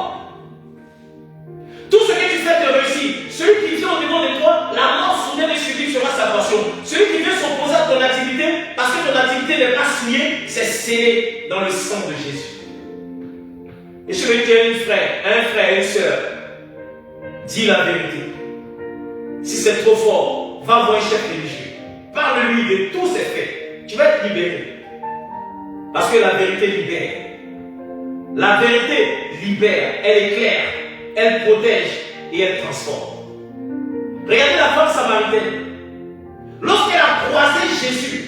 Tout ce que tu fais te réussit. Celui qui vient au-devant de toi, la mort soudaine et subite sera sa passion. Celui qui vient s'opposer à ton activité, parce que ton activité n'est pas souillée, c'est scellé dans le sang de Jésus. Et je vais dire à un frère, une soeur, dis la vérité. Si c'est trop fort, va voir un chef religieux. Parle-lui de tous ses faits. Tu vas être libéré. Parce que la vérité libère. La vérité libère, elle éclaire, elle protège et elle transforme. Regardez la femme samaritaine. Lorsqu'elle a croisé Jésus,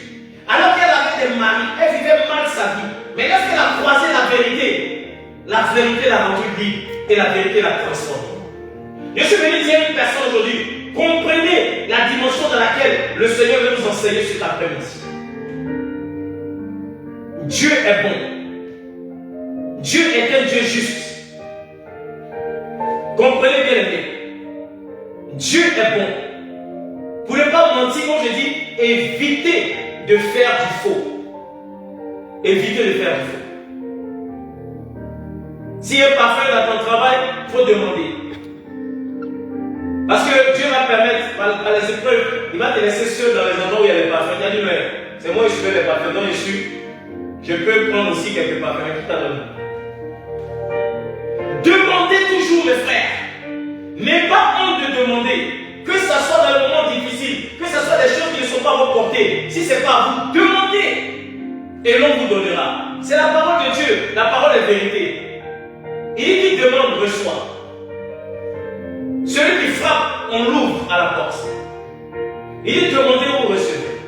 alors qu'elle avait des maris, elle vivait mal sa vie. Mais lorsqu'elle a croisé la vérité l'a rendue libre et la vérité l'a transformée. Je suis venu dire à une personne aujourd'hui, comprenez la dimension dans laquelle le Seigneur veut nous enseigner cet après-midi. Dieu est bon. Dieu est un Dieu juste. Comprenez bien les bien. Dieu est bon. Pour ne pas mentir, comme je dis, évitez de faire du faux. Évitez de faire du faux. Si un parfum dans ton travail, il faut demander. Parce que Dieu va permettre, par les épreuves, il va te laisser seul dans les endroits où il y a les parfums. Tu as dit, mais c'est moi qui fais les parfums, donc je peux prendre aussi quelques parfums. Qui t'a donné? Demandez toujours, mes frères. N'ayez pas honte de demander. Que ce soit dans le moment difficile, que ce soit des choses qui ne sont pas reportées. Si ce n'est pas à vous, demandez. Et l'on vous donnera. C'est la parole de Dieu. La parole est vérité. Il qui demande reçoit. Celui qui frappe, on l'ouvre à la porte. Il dit demandez, vous recevez.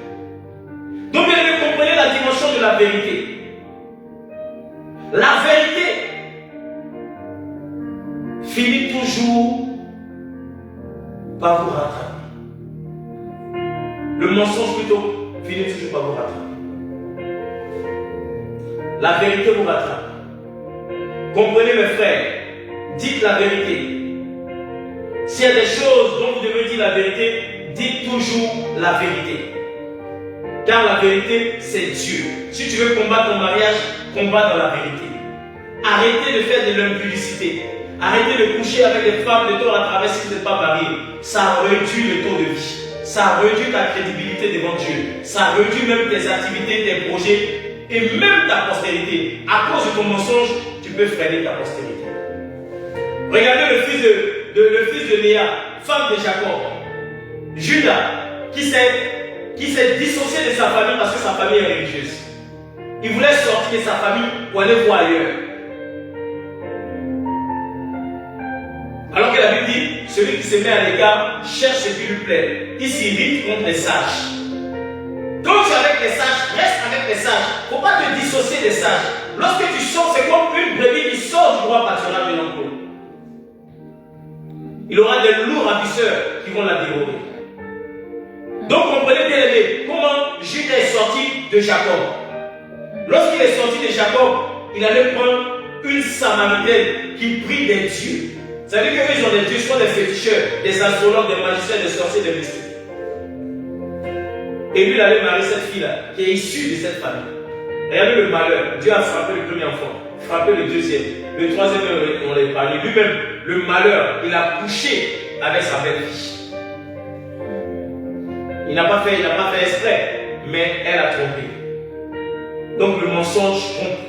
Donc, bien, vous comprenez la dimension de la vérité. La vérité finit toujours par vous rattraper. Le mensonge plutôt finit toujours par vous rattraper. La vérité vous rattrape. Comprenez mes frères, dites la vérité. S'il y a des choses dont vous devez dire la vérité, dites toujours la vérité. Car la vérité, c'est Dieu. Si tu veux combattre ton mariage, combat dans la vérité. Arrêtez de faire de l'impudicité. Arrêtez de coucher avec des femmes de tort à travers si vous n'êtes pas marié. Ça réduit le taux de vie. Ça réduit ta crédibilité devant Dieu. Ça réduit même tes activités, tes projets et même ta postérité. À cause de ton mensonge, tu peux freiner ta postérité. Regardez le fils de Léa, femme de Jacob, Judas, qui s'est dissocié de sa famille parce que sa famille est religieuse. Il voulait sortir de sa famille pour aller voir ailleurs. Alors que la Bible dit, celui qui se met à l'écart cherche ce qui lui plaît. Il s'irrite contre les sages. Donc tu es avec les sages, reste avec les sages. Il ne faut pas te dissocier des sages. Lorsque tu sors, c'est comme une brebis qui sort du droit pâturage de l'enclos. Il aura des loups ravisseurs qui vont la dévorer. Donc comprenez bien aimé, comment Judas est sorti de Jacob. Lorsqu'il est sorti de Jacob, il allait prendre une Samaritaine qui prie des dieux. Vous savez qu'eux, ils ont des dieux, soit des féticheurs, des astrologues, des magiciens, des sorciers, des mystiques. Et lui, il allait marier cette fille-là, qui est issue de cette famille. Regardez le malheur. Dieu a frappé le premier enfant, frappé le deuxième. Le troisième, on l'a épargné. Lui-même, le malheur, il a couché avec sa belle-fille. Il n'a pas fait exprès, mais elle a trompé. Donc le mensonge trompe.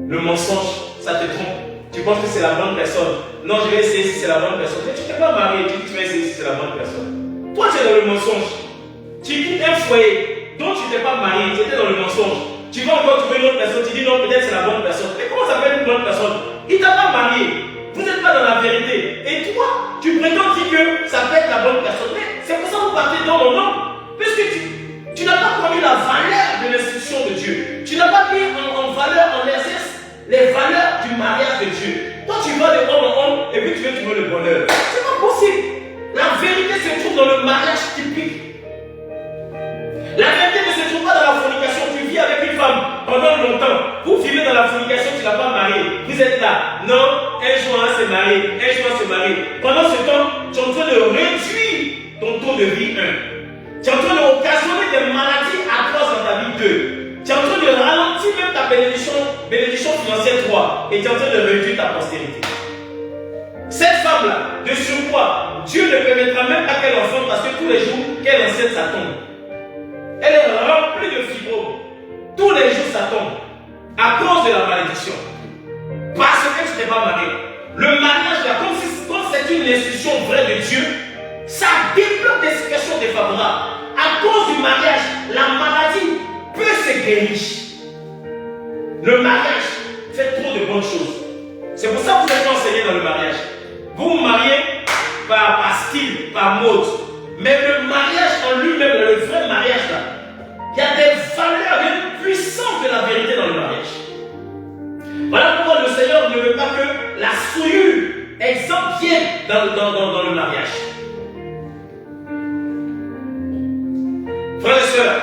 Le mensonge, ça te trompe. Tu penses que c'est la bonne personne. Non, je vais essayer si c'est la bonne personne. Mais tu t'es pas marié, tu vas essayer si c'est la bonne personne. Toi, tu es dans le mensonge. Tu quittes un foyer dont tu n'étais pas marié, tu étais dans le mensonge. Tu vas encore trouver une autre personne, tu dis non, peut-être c'est la bonne personne. Mais comment ça peut être une bonne personne? Il ne t'a pas marié. Vous n'êtes pas dans la vérité. Et toi, tu prétends dire que ça peut être la bonne personne. Mais c'est pour ça que vous partez dans mon nom. Parce que tu n'as pas connu la valeur de l'instruction de Dieu. Tu n'as pas mis en valeur, en exercice, les valeurs du mariage de Dieu. Toi, tu vas de homme en homme et puis tu veux trouver le bonheur. C'est pas possible. La vérité se trouve dans le mariage typique. La vérité ne se trouve pas dans la fornication. Tu vis avec une femme pendant longtemps. Vous vivez dans la fornication, tu ne l'as pas mariée. Vous êtes là. Non, un jour un s'est marié, un jour un s'est marié. Pendant ce temps, tu es en train de réduire ton taux de vie 1. Tu es en train d'occasionner des maladies atroces dans ta vie 2. Tu es en train de ralentir même ta bénédiction financière 3. Et tu es en train de réduire ta postérité. Cette femme-là, de surcroît, Dieu ne permettra même pas qu'elle enfante parce que tous les jours qu'elle enseigne, ça tombe. Elle est remplie de fibromes. Tous les jours, ça tombe. À cause de la malédiction. Parce que tu n'es pas marié. Le mariage, là, comme c'est une institution vraie de Dieu, ça débloque des situations défavorables. À cause du mariage, la maladie peut se guérir. Le mariage fait trop de bonnes choses. C'est pour ça que vous êtes enseigné dans le mariage. Vous vous mariez par style, par mode. Mais le mariage en lui-même, le vrai mariage là, il y a des valeurs, il y a une puissance de la vérité dans le mariage. Voilà pourquoi le Seigneur ne veut pas que la souillure, exemple, vienne dans le mariage. Frères et sœurs,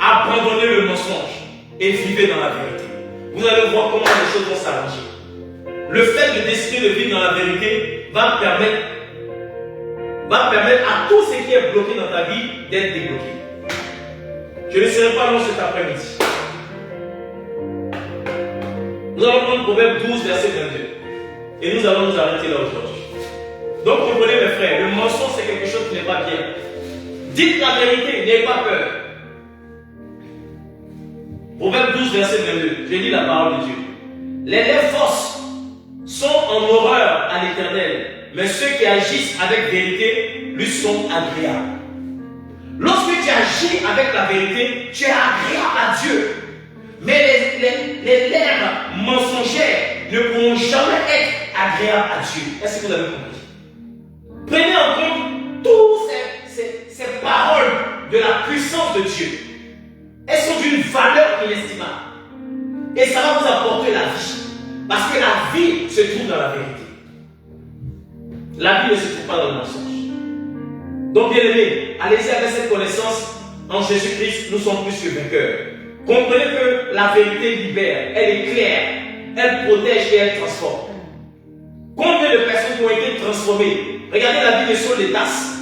abandonnez le mensonge et vivez dans la vérité. Vous allez voir comment les choses vont s'arranger. Le fait de décider de vivre dans la vérité va permettre à tout ce qui est bloqué dans ta vie d'être débloqué. Je ne serai pas long cet après-midi. Nous allons prendre Proverbe 12, verset 22. Et nous allons nous arrêter là aujourd'hui. Donc comprenez mes frères, le mensonge c'est quelque chose qui n'est pas bien. Dites la vérité, n'ayez pas peur. Proverbe 12, verset 22. Je lis la parole de Dieu. Les lèvres fausses sont en horreur à l'Éternel, mais ceux qui agissent avec vérité lui sont agréables. Lorsque tu agis avec la vérité, tu es agréable à Dieu. Mais les lèvres mensongères ne pourront jamais être agréables à Dieu. Est-ce que vous avez compris? Prenez en compte toutes ces paroles de la puissance de Dieu. Elles sont d'une valeur inestimable. Et ça va vous apporter la vie. Parce que la vie se trouve dans la vérité. La vie ne se trouve pas dans le mensonge. Donc bien aimés, allez-y avec cette connaissance. En Jésus-Christ, nous sommes plus que vainqueurs. Comprenez que la vérité libère, elle est claire, elle protège et elle transforme. Combien de personnes qui ont été transformées? Regardez la vie de Saul de Tarse.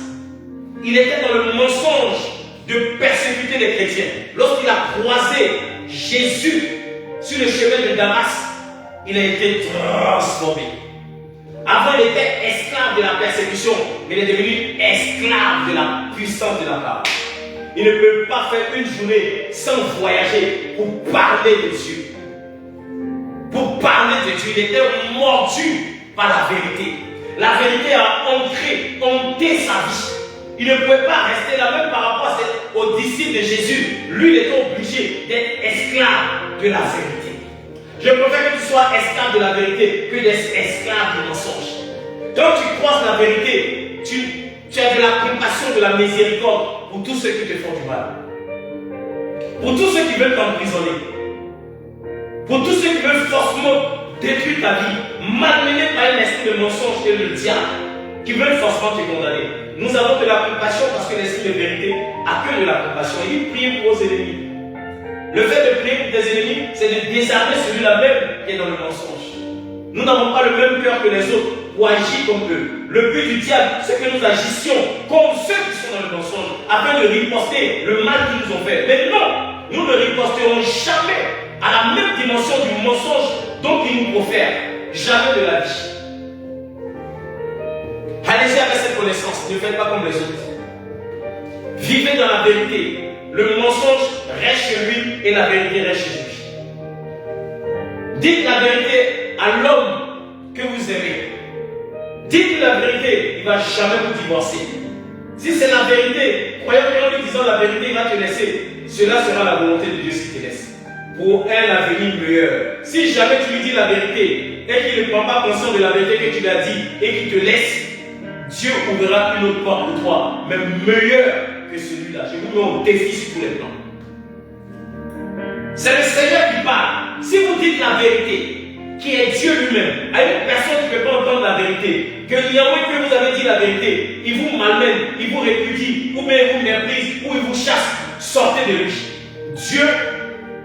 Il était dans le mensonge de persécuter les chrétiens. Lorsqu'il a croisé Jésus sur le chemin de Damas, il a été transformé. Avant, il était esclave de la persécution, mais il est devenu esclave de la puissance de la parole. Il ne peut pas faire une journée sans voyager pour parler de Dieu. Pour parler de Dieu, il était mordu par la vérité. La vérité a hanté sa vie. Il ne pouvait pas rester là, même par rapport aux disciples de Jésus. Lui, il était obligé d'être esclave de la vérité. Je préfère que tu sois esclave de la vérité que d'être esclave du mensonge. Quand tu croises la vérité, tu as de la compassion, de la miséricorde pour tous ceux qui te font du mal. Pour tous ceux qui veulent t'emprisonner. Pour tous ceux qui veulent forcément détruire ta vie, malmenés par un esprit de mensonge et le diable, qui veulent forcément te condamner. Nous avons de la compassion parce que l'esprit de vérité a que de la compassion. Il dit prier pour vos ennemis. Le fait de prier pour tes ennemis, c'est de désarmer celui-là même qui est dans le mensonge. Nous n'avons pas le même cœur que les autres pour agir comme eux. Le but du diable, c'est que nous agissions comme ceux qui sont dans le mensonge, afin de riposter le mal qu'ils nous ont fait. Mais non, nous ne riposterons jamais à la même dimension du mensonge dont ils nous profèrent. Jamais de la vie. Allez-y avec cette connaissance, ne faites pas comme les autres. Vivez dans la vérité. Le mensonge reste chez lui et la vérité reste chez lui. Dites la vérité à l'homme que vous aimez. Dites la vérité, il ne va jamais vous divorcer. Si c'est la vérité, croyez qu'en lui disant la vérité, il va te laisser. Cela sera la volonté de Dieu s'il te laisse. Pour un avenir meilleur. Si jamais tu lui dis la vérité et qu'il ne prend pas conscience de la vérité que tu lui as dit et qu'il te laisse, Dieu ouvrira une autre porte pour toi, même meilleure que celui-là. Je vous mets au défi sur tous les plans. C'est le Seigneur qui parle. Si vous dites la vérité, qui est Dieu lui-même, à une personne qui ne peut pas entendre la vérité, que néanmoins que vous avez dit la vérité, il vous malmène, il vous répudie, ou bien il vous méprise, ou il vous chasse, sortez de lui. Dieu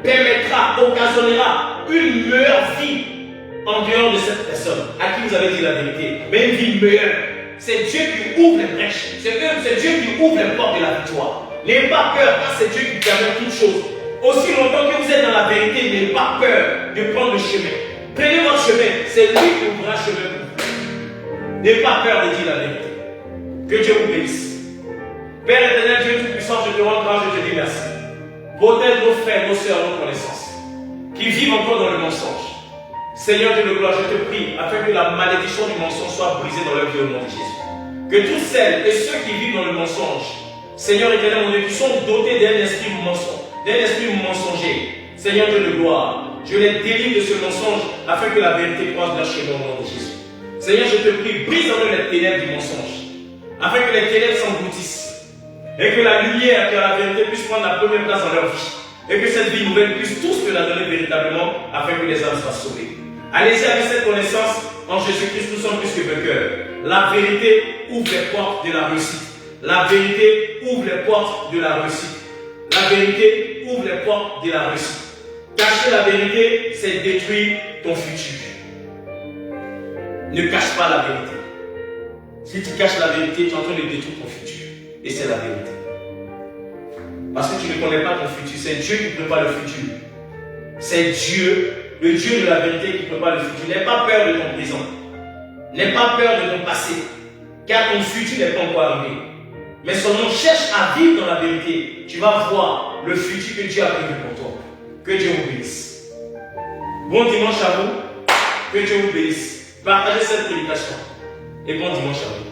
permettra, occasionnera une meilleure vie en dehors de cette personne à qui vous avez dit la vérité, mais une vie meilleure. C'est Dieu qui ouvre les brèches. C'est Dieu qui ouvre les portes de la victoire. N'ayez pas peur, car c'est Dieu qui permet toutes choses. Aussi longtemps que vous êtes dans la vérité, n'ayez pas peur de prendre le chemin. Prenez votre chemin, c'est lui qui ouvrira le chemin pour vous. N'ayez pas peur de dire la vérité. Que Dieu vous bénisse. Père éternel, Dieu Tout-Puissant, je te rends grâce, je te dis merci. Protège nos frères, nos soeurs, nos connaissances, qui vivent encore dans le mensonge. Seigneur Dieu de gloire, je te prie, afin que la malédiction du mensonge soit brisée dans leur vie au nom de Jésus. Que tous celles et ceux qui vivent dans le mensonge, Seigneur éternel, mon Dieu, qui sont dotés d'un esprit mensonger, Seigneur Dieu de gloire, je les délivre de ce mensonge, afin que la vérité croise leur chemin au nom de Jésus. Seigneur, je te prie, brise en eux les ténèbres du mensonge, afin que les ténèbres s'engloutissent, et que la lumière, que la vérité puisse prendre la première place dans leur vie, et que cette vie nouvelle puisse tous te la donner véritablement, afin que les âmes soient sauvées. Allez-y avec cette connaissance, en Jésus-Christ, nous sommes plus que vainqueurs. La vérité ouvre les portes de la réussite. La vérité ouvre les portes de la réussite. La vérité ouvre les portes de la réussite. Cacher la vérité, c'est détruire ton futur. Ne cache pas la vérité. Si tu caches la vérité, tu es en train de détruire ton futur. Et c'est la vérité. Parce que tu ne connais pas ton futur. C'est Dieu qui prépare le futur. C'est Dieu, le Dieu de la vérité qui prépare le futur. N'aie pas peur de ton présent. N'aie pas peur de ton passé. Car ton futur n'est pas encore arrivé. Mais seulement cherche à vivre dans la vérité. Tu vas voir le futur que Dieu a prévu pour toi. Que Dieu vous bénisse. Bon dimanche à vous. Que Dieu vous bénisse. Partagez cette prédication. Et bon dimanche à vous.